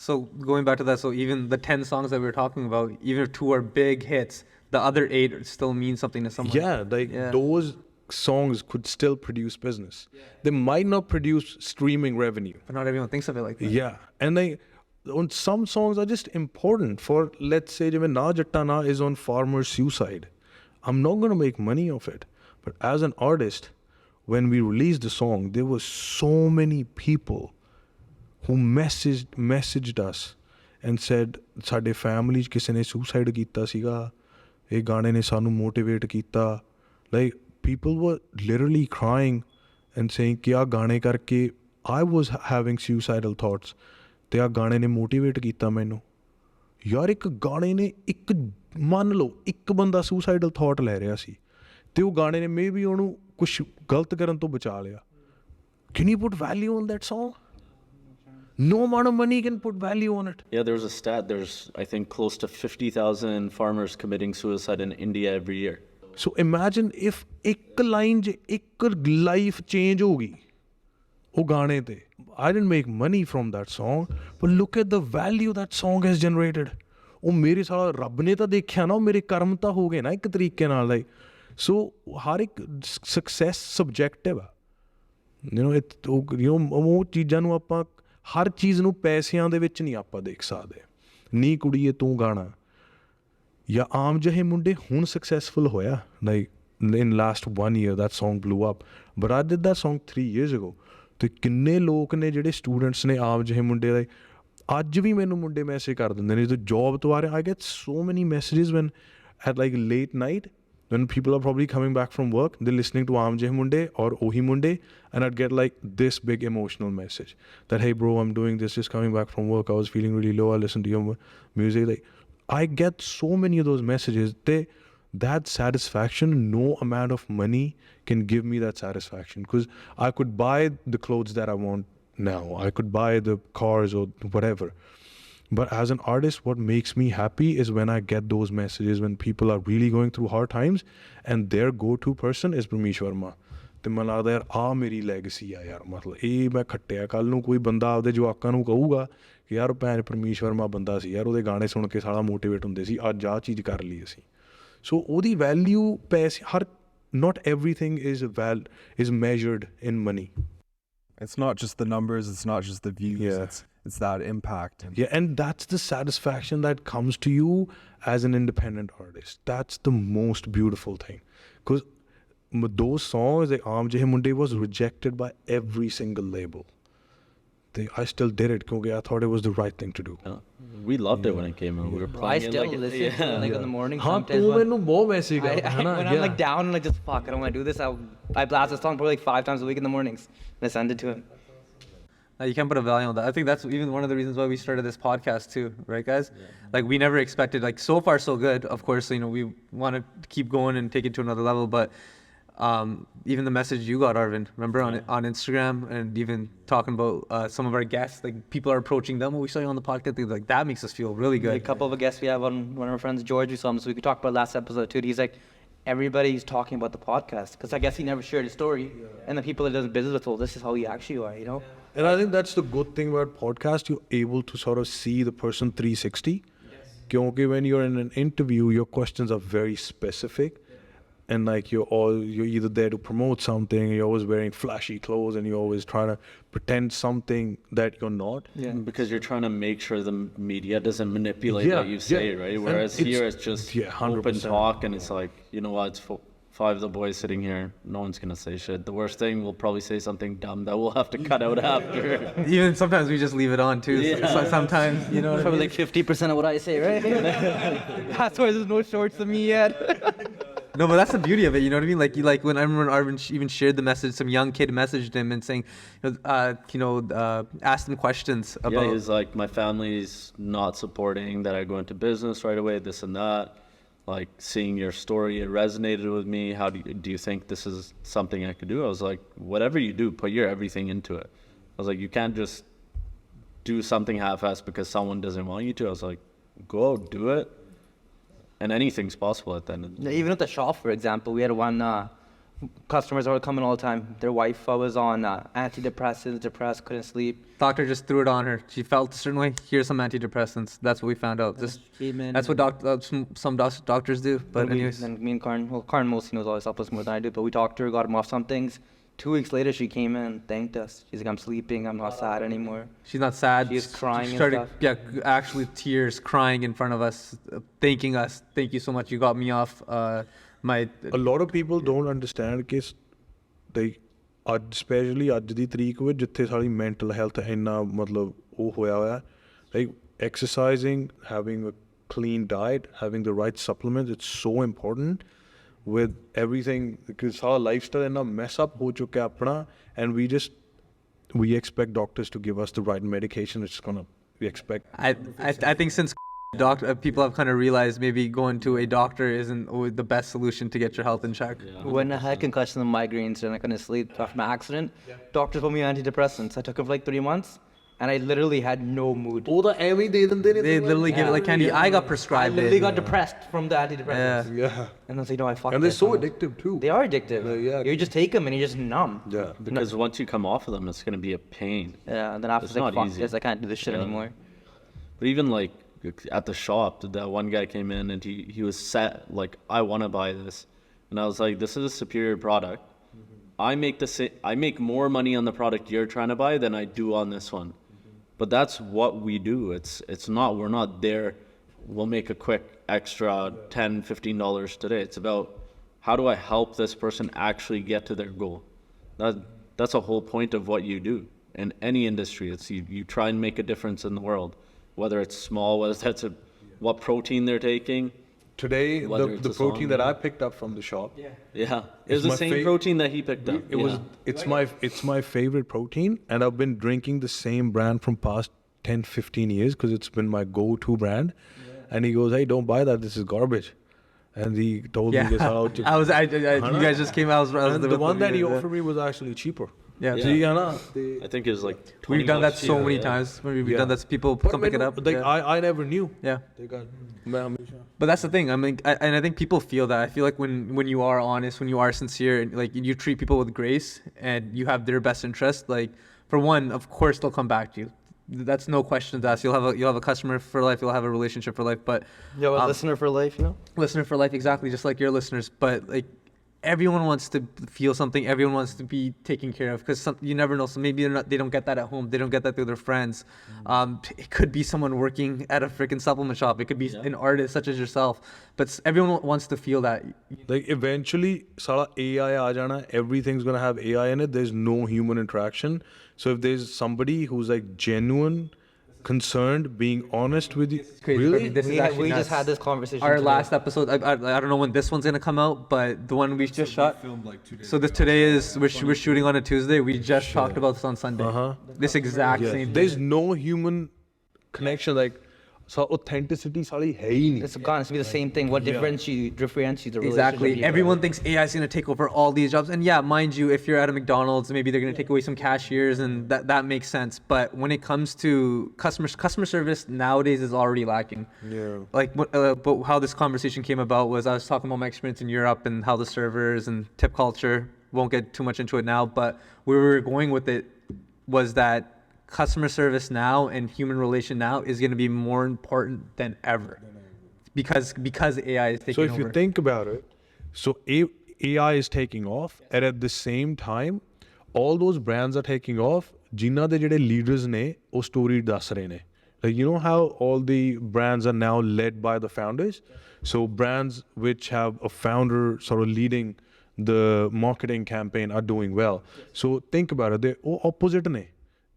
So going back to that, so even the 10 songs that we were talking about, even if 2 are big hits, the other 8 still mean something to someone. Yeah, like those songs could still produce business. They might not produce streaming revenue, But not everyone thinks of it like that. yeah, and on some songs are just important for, let's say ਜਿਵੇਂ ਨਾ ਜੱਟਾ ਨਾ is on farmer suicide. I'm not going to make money off it, but as an artist, when we released the song, there were so many people who messaged us and said ਸਾਡੇ family 'ਚ ਕਿਸੇ ਨੇ suicide ਕੀਤਾ ਸੀਗਾ, ਇਹ ਗਾਣੇ ਨੇ ਸਾਨੂੰ motivate ਕੀਤਾ. Like people were literally crying and saying ਕਿ ਆਹ ਗਾਣੇ ਕਰਕੇ I was having suicidal thoughts ਤੇ ਆਹ ਗਾਣੇ ਨੇ motivate ਕੀਤਾ ਮੈਨੂੰ. ਯਾਰ ਇੱਕ ਗਾਣੇ ਨੇ, ਇੱਕ ਮੰਨ ਲਓ ਇੱਕ ਬੰਦਾ suicidal thought ਲੈ ਰਿਹਾ ਸੀ ਤੇ ਉਹ ਗਾਣੇ ਨੇ maybe ਉਹਨੂੰ ਕੁਛ ਗਲਤ ਕਰਨ ਤੋਂ ਬਚਾ ਲਿਆ. Can you put value on that song? No amount of money can put value on it. Yeah, there was a stat. There's, I think, close to 50,000 farmers committing suicide in India every year. So imagine if ਇੱਕ line 'ਚ ਇੱਕ life change ਹੋ ਗਈ ਉਹ ਗਾਣੇ ਤੇ. I didn't make money from that song, but look at the value that song has generated. ਉਹ ਮੇਰੇ ਸਾਲਾ ਰੱਬ ਨੇ ਤਾਂ ਦੇਖਿਆ ਨਾ, ਉਹ ਮੇਰੇ ਕਰਮ ਤਾਂ ਹੋ ਗਏ ਨਾ ਇੱਕ ਤਰੀਕੇ ਨਾਲ. So ਹਰ ਇੱਕ success subjective ਆ. ਉਹ ਚੀਜ਼ਾਂ ਨੂੰ ਆਪਾਂ ਹਰ ਚੀਜ਼ ਨੂੰ ਪੈਸਿਆਂ ਦੇ ਵਿੱਚ ਨਹੀਂ ਆਪਾਂ ਦੇਖ ਸਕਦੇ. ਨੀ ਕੁੜੀਏ ਤੂੰ ਗਾਣਾ ਜਾਂ ਆਮ ਜਿਹੇ ਮੁੰਡੇ ਹੁਣ successful ਹੋਇਆ, like in last 1 year that song blew up, but I did that song 3 years ago. ਤੇ ਕਿੰਨੇ ਲੋਕ ਨੇ ਜਿਹੜੇ ਸਟੂਡੈਂਟਸ ਨੇ ਆਮ ਜਿਹੇ ਮੁੰਡੇ ਦੇ, ਅੱਜ ਵੀ ਮੈਨੂੰ ਮੁੰਡੇ ਮੈਸੇਜ ਕਰ ਦਿੰਦੇ ਨੇ, ਤੇ ਜੌਬ ਤੋਂ ਆ ਰਹੇ, I get so many messages when at like late night when people are probably coming back from work, they're listening to Aam Jeh Munde or Ohi Munde, and I'd get like this big emotional message that, hey bro, I'm doing this, just coming back from work, I was feeling really low, I listened to your music. Like, I get so many of those messages. That satisfaction, no amount of money can give me that satisfaction, because I could buy the clothes that I want now, I could buy the cars or whatever. But as an artist, what makes me happy is when I get those messages when people are really going through hard times and their go-to person is Parmish Verma. ਤੇ ਮੈਨੂੰ ਲੱਗਦਾ ਯਾਰ ਆਹ ਮੇਰੀ legacy ਆ ਯਾਰ, ਮਤਲਬ ਇਹ ਮੈਂ ਖੱਟਿਆ. ਕੱਲ੍ਹ ਨੂੰ ਕੋਈ ਬੰਦਾ ਆਪਦੇ ਜਵਾਕਾਂ ਨੂੰ ਕਹੂਗਾ ਕਿ ਯਾਰ ਭੈਣ ਪਰਮੀਸ਼ ਵਰਮਾ ਬੰਦਾ ਸੀ ਯਾਰ, ਉਹਦੇ ਗਾਣੇ ਸੁਣ ਕੇ ਸਾਲਾ ਮੋਟੀਵੇਟ ਹੁੰਦੇ ਸੀ, ਅੱਜ ਆਹ ਚੀਜ਼ ਕਰ ਲਈ ਅਸੀਂ. ਸੋ ਉਹਦੀ ਵੈਲਿਊ ਪੈਸੇ, ਹਰ not everything is measured in money. It's not just the numbers, it's not just the views, Yeah. it's that impact. Yeah, and that's the satisfaction that comes to you as an independent artist. That's the most beautiful thing. Because those songs, like Aam Jehe Munde, was rejected by every single label. I still did it because I thought it was the right thing to do. Yeah. We loved it when it came out. We were I playing still it like listen to it like in the morning हाँ sometimes. तू मैंने बहुत message When किया, I'm like down and like just fuck, I don't want to do this. I blast this song probably like 5 times a week in the mornings and I send it to him. You can't put a value on that. I think that's even one of the reasons why we started this podcast too, right, guys? Yeah. Like we never expected. Like so far so good. Of course, we want to keep going and take it to another level. But even the message you got, Arvind, remember on Instagram, and even talking about some of our guests, like people are approaching them. We saw you on the podcast. Like that makes us feel really good. A couple of guests we have on one of our friends, George, we saw him, so we could talk about last episode too. He's like, everybody's talking about the podcast because I guess he never shared his story, and the people that does business with, well, this is how you actually are, And I think that's the good thing about podcast. You're able to sort of see the person 360. Because when you're in an interview, your questions are very specific. And like you're either there to promote something, you're always wearing flashy clothes, and you're always trying to pretend something that you're not. Yeah, because you're trying to make sure the media doesn't manipulate what you say, right? Whereas here it's just open talk, and it's like, you know what, it's 5 of the boys sitting here, no one's gonna say shit. The worst thing, we'll probably say something dumb that we'll have to cut out after. Even sometimes we just leave it on too. Yeah. So sometimes, Probably like 50% of what I say, right? That's why there's no shorts of me yet. No, but that's the beauty of it. You know what I mean? Like, when I remember Arvin even shared the message, some young kid messaged him and saying, asked him questions about. Yeah, he's like, my family's not supporting that I go into business right away, this and that. Like, seeing your story, it resonated with me. How do you think this is something I could do? I was like, whatever you do, put your everything into it. I was like, you can't just do something half-assed because someone doesn't want you to. I was like, go out, do it. And anything's possible at the end of the day. Even at the shop, for example, we had one customers that were coming all the time. Their wife was on antidepressants, depressed, couldn't sleep. Doctor just threw it on her. She felt a certain way. Here's some antidepressants. That's what we found out. Came in. That's what some doctors do. But anyways, Then me and Karan mostly knows all this stuff more than I do, but we talked to her, got him off some things. 2 weeks later, she came in and thanked us. She's like, I'm sleeping, I'm not sad anymore. she's not sad. She's crying and started, stuff. Yeah, actually tears, crying in front of us, thanking us. Thank you so much. You got me off my. A lot of people don't understand ਕਿ they especially ਅੱਜ ਦੀ ਤਰੀਕ ਵਿੱਚ ਜਿੱਥੇ ਸਾਡੀ mental health ਇੰਨਾ ਮਤਲਬ ਉਹ ਹੋਇਆ ਹੋਇਆ like exercising, having a clean diet, having the right supplements, it's so important with everything because our lifestyle ਇੰਨਾ mess up ਹੋ ਚੁੱਕਿਆ ਆਪਣਾ and we expect doctors to give us the right medication. It's gonna we expect. I think since people have kind of realized maybe going to a doctor isn't always the best solution to get your health in check. Yeah. When I had concussions and migraines and I couldn't sleep after my accident, doctors put me on antidepressants. I took them for like 3 months, and I literally had no mood. They literally give it like candy. I got I prescribed literally it. got depressed from the antidepressants. Yeah. And then say, no, I fucked And they're this. so I'm- addictive too. They are addictive. Yeah. You just take them and you're just numb. Yeah. Because once you come off of them, it's going to be a pain. Yeah, and then after It's it's like, not fuck easy. this, I can't do this shit Yeah. anymore. But even like at the shop, that one guy came in and he was set, like, I want to buy this. And I was like, this is a superior product. I make more money on the product you're trying to buy than I do on this one. But that's what we do. It's not, we're not there. We'll make a quick extra $10, $15 today. It's about how do I help this person actually get to their goal? That's a whole point of what you do in any industry. It's you try and make a difference in the world, whether it's small, whether that's what protein they're taking. Today, Whether the it's a protein song, that yeah. I picked up from the shop, Yeah, it was my the same protein that he picked up. it's my favorite protein, and I've been drinking the same brand from past 10, 15 years because it's been my go-to brand. And he goes, hey, don't buy that. This is garbage. And he told me this out. You guys just came out. And the one that he offered me was actually cheaper. Yeah. Yeah. See, you know, I think it was like 20 We've done that bucks so cheaper, many yeah. times. We've Yeah. done that. People but come pick it up. Like Yeah. I never knew. Yeah. They got, But that's the thing. I mean, and I think people feel that. I feel like when you are honest, when you are sincere, and like you treat people with grace, and you have their best interest. Like, for one, of course they'll come back to you. That's no questions asked. You'll have a customer for life. You'll have a relationship for life. But Yo, a listener for life, you know? listener for life, exactly, just like your listeners. But like, everyone wants to feel something. Everyone wants to be taken care of because you never know. So maybe they don't get that at home. They don't get that through their friends. It could be someone working at a freaking supplement shop. It could be an artist such as yourself. But everyone wants to feel that. like eventually, sala AI aa jana, everything's gonna have AI in it. There's no human interaction. So if there's somebody who's like genuine, concerned, being honest with you, Crazy. really, This is actually We nuts. just had this conversation. Our today. last episode, I don't know when this one's gonna come out, but the one we just shot. Filmed like 2 days So today is we're shooting on a Tuesday. We just talked about this on Sunday. This exact yeah, same. there's no human connection. Like, so authenticity sali hai hi nahi. It's gonna be the same thing. What differentiates the relationship? Exactly. Everyone thinks AI is going to take over all these jobs. And yeah, mind you, if you're at a McDonald's, maybe they're going to take away some cashiers, and that makes sense. But when it comes to customer service nowadays is already lacking. Yeah. Like, but how this conversation came about was I was talking about my experience in Europe and how the servers and tip culture, won't get too much into it now, but where we were going with it was that customer service now and human relation now is going to be more important than ever because AI is taking So if over. you think about it, so AI is taking off, and at the same time, all those brands are taking off. Jinnah de jede leaders ne, o story das rahe ne. Like, you know how all the brands are now led by the founders? So brands which have a founder sort of leading the marketing campaign are doing well. So think about it, they're opposite ne.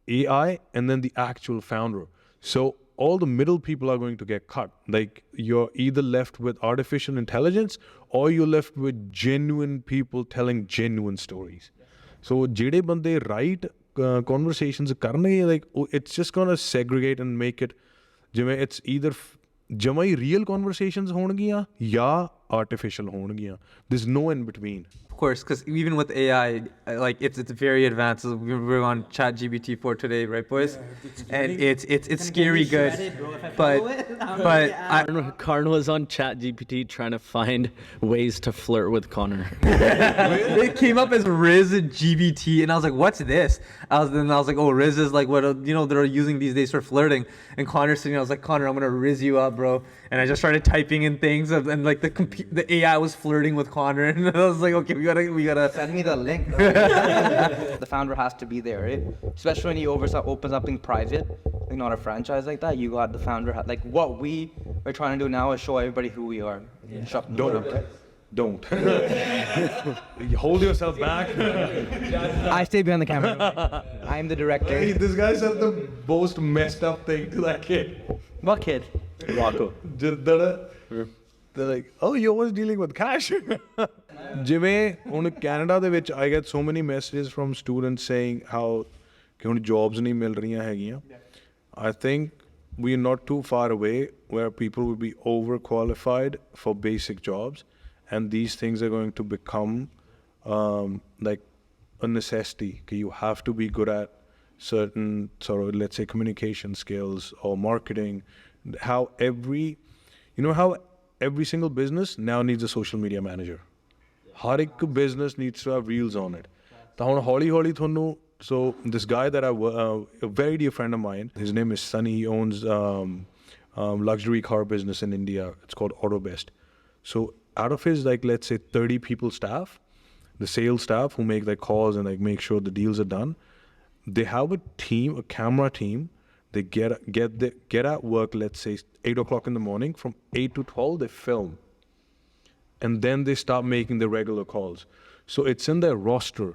AI and then the actual founder. So all the middle people are going to get cut. Like you're either left with artificial intelligence or you're left with genuine people telling genuine stories. So ਜਿਹੜੇ ਬੰਦੇ right conversations ਕਰਨਗੇ, like it's just gonna segregate and make it ਜਿਵੇਂ it's either ਜਮਾ ਹੀ real conversations ਹੋਣਗੀਆਂ ਜਾਂ artificial ਹੋਣਗੀਆਂ. There's no in between. Of course, because even with AI, like it's very advanced. We're on ChatGPT 4 today, right, boys? And it's scary good, but Karn was on ChatGPT trying to find ways to flirt with Connor. it came up as Riz and GBT, and I was like, "What's this?" I was like, "Oh, Riz is like what they're using these days for flirting." And Connor's sitting, I was like, "Connor, I'm gonna Riz you up, bro." And I just started typing in things, and like the AI was flirting with Connor, and I was like, "Okay, we gotta Send me the link. The founder has to be there, right? Especially when he opens up in private, like not a franchise like that. You got the founder. Like what we are trying to do now is show everybody who we are. Don't. You hold yourself back. I stay behind the camera. I am the director. Hey, this guy said the most messed up thing to that kid. What kid? Rocco. They're like, oh, you're always dealing with cash. ਜਿਵੇਂ ਹੁਣ Canada ਦੇ ਵਿੱਚ I get so many messages from students saying how ਕਿ ਹੁਣ jobs ਨਹੀਂ ਮਿਲ ਰਹੀਆਂ ਹੈਗੀਆਂ. I think we are not too far away where people will be overqualified for basic jobs, and these things are going to become like a necessity. You have to be good at certain sort of, let's say, communication skills or marketing. How every single business now needs a social media manager. Har ek business needs to have reels on it. ਤਾਂ ਹੁਣ ਹੌਲੀ ਹੌਲੀ ਤੁਹਾਨੂੰ, so this guy that a very dear friend of mine, his name is Sunny, he owns luxury car business in India. It's called AutoBest. So out of his, like, let's say 30 people staff, the sales staff who make the calls and like make sure the deals are done, they have a team, a camera team. They get at work, let's say 8 o'clock in the morning. From 8 to 12, they film. And then they start making the regular calls. So it's in their roster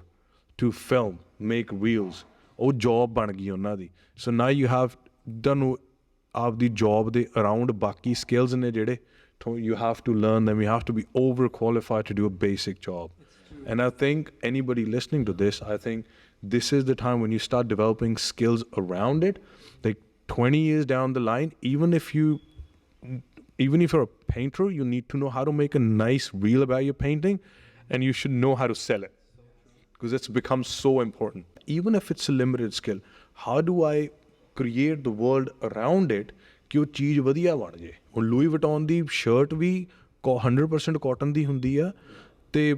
to film, make reels. Oh, job ban gayi ਉਹਨਾਂ ਦੀ. So now you have done ਆਪਦੀ job ਦੇ around ਬਾਕੀ skills ਨੇ ਜਿਹੜੇ you have to learn them. You have to be overqualified to do a basic job. And I think anybody listening to this, I think this is the time when you start developing skills around it. Like 20 years down the line, even if you're a painter, you need to know how to make a nice reel about your painting, and you should know how to sell it, because it's become so important. Even if it's a limited skill, how do I create the world around it ਕਿ ਉਹ ਚੀਜ਼ ਵਧੀਆ ਬਣ ਜੇ? ਹੁਣ Louis ਵਟੌਨ ਦੀ shirt ਵੀ 100% cotton ਦੀ ਹੁੰਦੀ ਆ, ਤੇ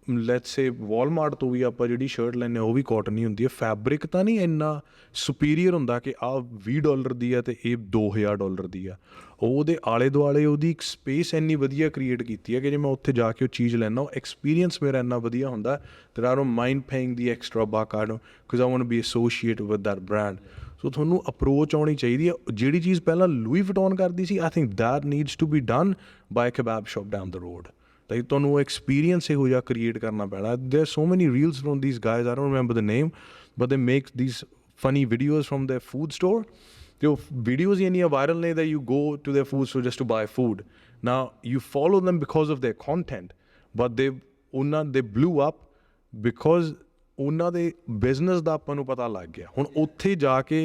ਲੈਟਸ ਸੇ ਵਾਲਮਾਰਟ ਤੋਂ ਵੀ ਆਪਾਂ ਜਿਹੜੀ ਸ਼ਰਟ ਲੈਂਦੇ ਉਹ ਵੀ ਕਾਟਨ ਹੀ ਹੁੰਦੀ ਹੈ. ਫੈਬਰਿਕ ਤਾਂ ਨਹੀਂ ਇੰਨਾ ਸੁਪੀਰੀਅਰ ਹੁੰਦਾ ਕਿ ਆਹ $20 ਦੀ ਆ ਤੇ ਇਹ $2000 ਦੀ ਆ. ਉਹਦੇ ਆਲੇ ਦੁਆਲੇ ਉਹਦੀ ਇੱਕ ਸਪੇਸ ਇੰਨੀ ਵਧੀਆ ਕ੍ਰੀਏਟ ਕੀਤੀ ਹੈ ਕਿ ਜੇ ਮੈਂ ਉੱਥੇ ਜਾ ਕੇ ਉਹ ਚੀਜ਼ ਲੈਂਦਾ, ਉਹ ਐਕਸਪੀਰੀਅੰਸ ਮੇਰਾ ਇੰਨਾ ਵਧੀਆ ਹੁੰਦਾ that I don't mind paying the extra buck, because I want to be associated with that brand. ਸੋ ਤੁਹਾਨੂੰ ਅਪਰੋਚ ਆਉਣੀ ਚਾਹੀਦੀ ਹੈ. ਜਿਹੜੀ ਚੀਜ਼ ਪਹਿਲਾਂ ਲੂਈ ਵਟੌਨ ਕਰਦੀ ਸੀ, I think that needs to be done by a kebab shop down the road. Like ਤੁਹਾਨੂੰ ਉਹ ਐਕਸਪੀਰੀਅੰਸ ਇਹੋ ਜਿਹਾ ਕ੍ਰੀਏਟ ਕਰਨਾ ਪੈਣਾ. There are so many reels from these guys, I don't remember the name, but they make these funny videos from their food store. ਤੇ ਉਹ videos ਹੀ ਇੰਨੀਆਂ viral ਨੇ that you go to their food store just to buy food. Now you follow them because of their content, but they blew up because ਉਹਨਾਂ ਦੇ business ਦਾ ਆਪਾਂ ਨੂੰ ਪਤਾ ਲੱਗ ਗਿਆ. ਹੁਣ ਉੱਥੇ ਜਾ ਕੇ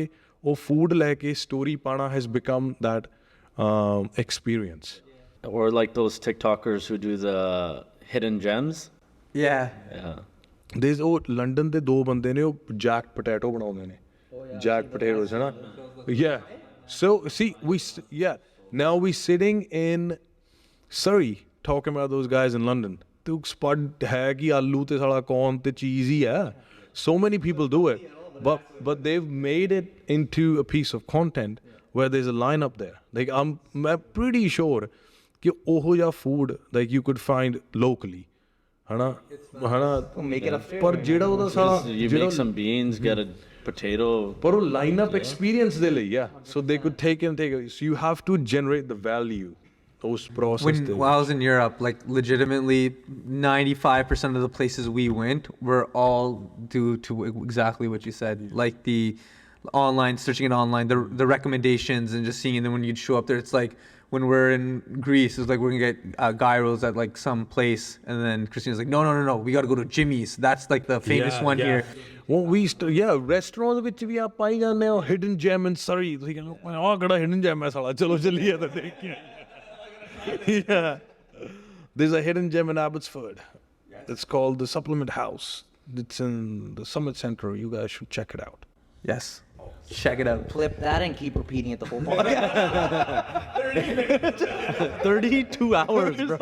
ਉਹ ਫੂਡ ਲੈ ਕੇ ਸਟੋਰੀ ਪਾਣਾ has become that experience. Or like those TikTokers who do the hidden gems. yeah. There's London ਦੇ 2 ਬੰਦੇ ਨੇ, ਉਹ ਜੈਕ ਪੋਟੈਟੋ ਬਣਾਉਂਦੇ ਨੇ. Jack potatoes, ਹੈ ਨਾ? Yeah. So see, now we sitting in Surrey talking about those guys in London. ਤੇ ਉਹ ਸਪੱਡ ਹੈ ਕਿ ਆਲੂ ਤੇ ਸਾਲਾ ਕੌਰਨ ਤੇ ਚੀਜ਼ ਹੀ ਹੈ. So many people do it, but they've made it into a piece of content where there's a lineup there. Like I'm pretty sure ਕਿ ਉਹੋ ਜਿਹਾ food like you could find locally. ਹਨਾ Make it a ਪਰ ਜਿਹੜਾ ਉਹਦਾ ਸਾਲਾ You make some beans, get a potato. ਪਰ ਉਹ lineup experience ਦੇ ਲਈ ਆ. So they could take it. So you have to generate the value. Those process. When I was in Europe, like legitimately 95% of the places we went were all due to exactly what you said. Like online, searching it online, the recommendations and just seeing, and then when you'd show up there, it's like when we're in Greece, it's like we're gonna get gyros at like some place, and then Christina's like, no, we gotta go to Jimmy's. That's like the famous one here. Well, we used to, restaurants ਵਿੱਚ ਵੀ ਆਪਾਂ ਹੀ ਜਾਂਦੇ ਆ hidden gem in Surrey. ਤੁਸੀਂ ਕਹਿੰਦੇ ਆਹ ਕਿਹੜਾ hidden gem ਹੈ ਸਾਲਾ, ਚਲੋ ਚੱਲੀਏ ਤਾਂ ਦੇਖੀਏ. Yeah. There's a hidden gem in Abbotsford. It's called the Supplement House. It's in the Summit Center. You guys should check it out. Yes. Check it out. Clip that and keep repeating it the whole podcast. 32 hours, bro.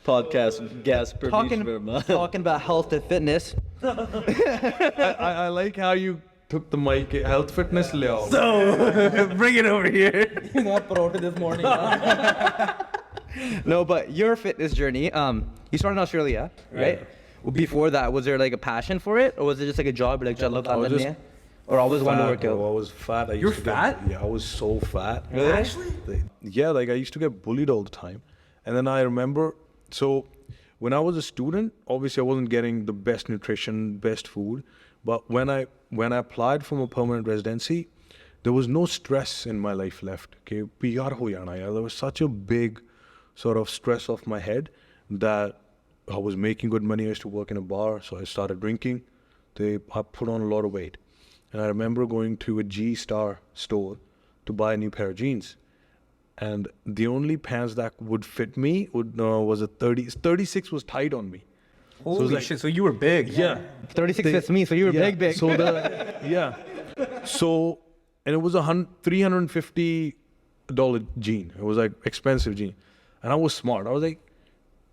Podcast guest Parmish Verma. Talking about health and fitness. I like how you took the mic. Health fitness leo. So bring it over here. Not parota this morning. No, but your fitness journey, you started in Australia, right? Yeah. Well, before that, was there like a passion for it, or was it just like a job, like I was just or always wanted to work bro. out? I was fat. You're fat? Yeah, I was so fat. Really? Actually? Yeah, like I used to get bullied all the time. And then I remember, so when I was a student, obviously I wasn't getting the best nutrition, best food. But when I applied for my permanent residency, there was no stress in my life left. Okay, PR ho jana yaar. There was such a big sort of stress off my head that I was making good money. I used to work in a bar, so I started drinking. I put on a lot of weight. And I remember going to a G-Star store to buy a new pair of jeans. And the only pants that would fit me was a 30. 36 was tight on me. Holy shit! So you were big. Yeah. 36 fits me, so you were big. So and it was $350 jean. It was like expensive jean. And I was smart. I was like,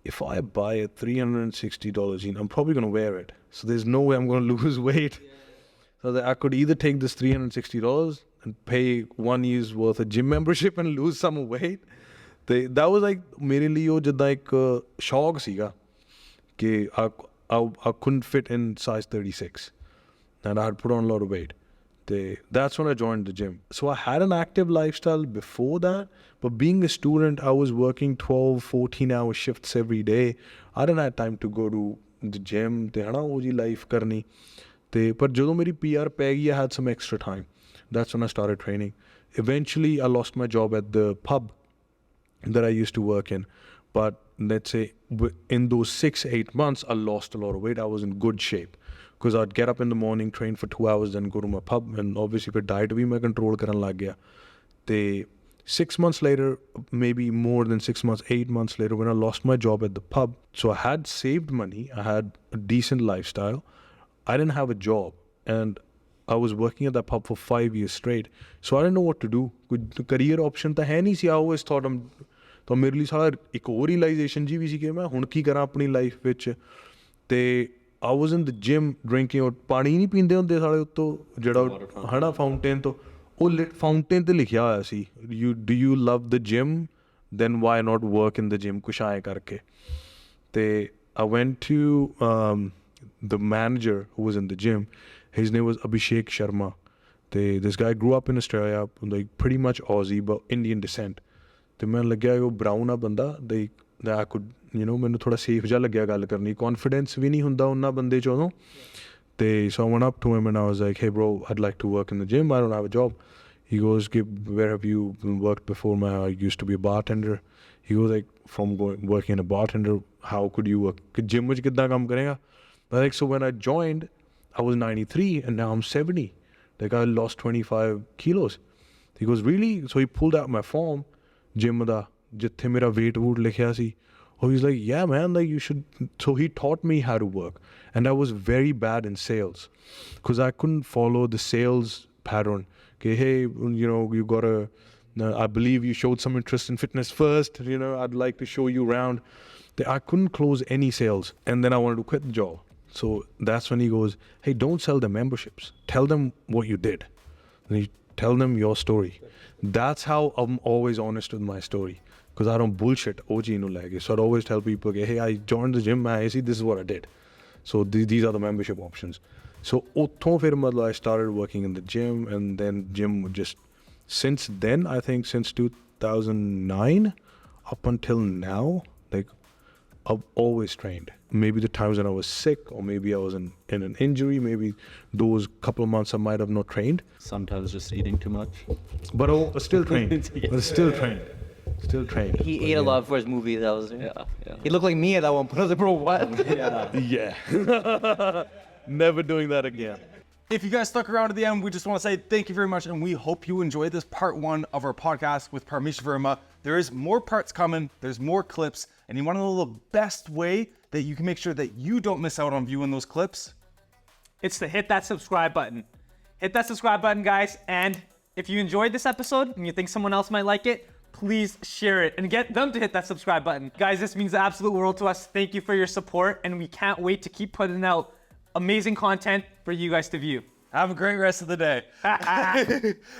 if I buy a $360 jean, I'm probably going to wear it. So there's no way I'm going to lose weight. So that I could either take this $360 and pay 1 year's worth of gym membership and lose some weight. That was like, mere liye jadda ek shock siga ki I couldn't fit in size 36 and I had put on a lot of weight. That's when I joined the gym. So I had an active lifestyle before that, but being a student, I was working 12, 14-hour shifts every day. I didn't have time to go to the gym, te hana wo ji life karni. But ਜਦੋਂ ਮੇਰੀ PR ਪੈ ਗਈ, I had some extra time. That's when I started training. Eventually, I lost my job at the pub that I used to work in. But let's say in those 6-8 months, I lost a lot of weight. I was in good shape. Because I'd get up in the morning, train for 2 hours, then go to my pub. And obviously, फिर diet भी मैं control करने लग गया. 6 months later, maybe more than 6 months, 8 months later, when I lost my job at the pub, so I had saved money. I had a decent lifestyle. I didn't have a job. And I was working at that pub for 5 years straight. So I didn't know what to do. कोई career option ਤਾਂ ਹੈ ਨਹੀਂ ਸੀ. I always thought ਤਾਂ ਮੇਰੇ ਲਈ ਸਾਰਾ ਇੱਕ ਹੋਰ realization ਜੀ ਵੀ ਸੀ ਕਿ ਮੈਂ ਹੁਣ ਕੀ ਕਰਾਂ ਆਪਣੀ ਲਾਈਫ ਵਿੱਚ. ਤੇ I was in the gym drinking और ਪਾਣੀ ਨਹੀਂ ਪੀਂਦੇ ਹੁੰਦੇ ਸਾਲੇ ਉੱਤੋਂ ਜਿਹੜਾ ਹਨਾ ਫਾਊਂਟੇਨ ਤੋਂ ਉਹ ਫਾਊਂਟੇਨ ਤੇ ਲਿਖਿਆ ਹੋਇਆ ਸੀ do you love the gym then why not work in the gym ਕੁਛ ਆਏ ਕਰਕੇ. ਤੇ I went to the manager who was in the gym. His name was Abhishek Sharma. This guy grew up in Australia, like pretty much Aussie but Indian descent. ਤੇ ਮੈਨੂੰ ਲੱਗਿਆ ਉਹ brown ਆ ਬੰਦਾ that I could, ਮੈਨੂੰ ਥੋੜਾ safe ਜਿਹਾ ਲੱਗਿਆ ਗੱਲ ਕਰਨੀ. Confidence ਵੀ ਨਹੀਂ ਹੁੰਦਾ ਉਹਨਾਂ ਬੰਦੇ 'ਚ ਉਦੋਂ. So I went up to him and I was like, hey bro, I'd like to work in the gym. I don't have a job. He goes, where have you worked before? I used to be a bartender. He goes like, from working as a bartender, how could you work? Gym ਵਿੱਚ ਕਿੱਦਾਂ ਕੰਮ ਕਰੇਗਾ? Like, so when I joined, I was 93 and now I'm 70. Like I lost 25 kilos. He goes, really? So he pulled out my form, gym da, jithe mera weight wood likhya si. Oh, he's like, yeah, man, like you should. So he taught me how to work. And I was very bad in sales because I couldn't follow the sales pattern. Okay, hey, you gotta, I believe you showed some interest in fitness first. I'd like to show you around. I couldn't close any sales. And then I wanted to quit the job. So that's when he goes, hey, don't sell them memberships. Tell them what you did. And you tell them your story. That's how I'm always honest with my story. Because I don't bullshit. So I'd always tell people, hey, I joined the gym. This is what I did. So these are the membership options. So I started working in the gym. And then gym would just, since then, I think since 2009 up until now, like I've always trained. maybe the times when I was sick, or maybe I was in an injury, maybe those couple of months I might have not trained. Sometimes just eating too much. But I still trained. But still trained. Still trained. He But ate a lot for his movie. That was Yeah. He looked like me at that one point. I was like, bro, what? Yeah. Never doing that again. If you guys stuck around to the end, we just want to say thank you very much, and we hope you enjoyed this part 1 of our podcast with Parmish Verma. There is more parts coming, there's more clips, and you want to know the best way that you can make sure that you don't miss out on viewing those clips? It's to hit that subscribe button. Hit that subscribe button, guys. And if you enjoyed this episode and you think someone else might like it, please share it and get them to hit that subscribe button. Guys, this means the absolute world to us. Thank you for your support, and we can't wait to keep putting out amazing content for you guys to view. Have a great rest of the day.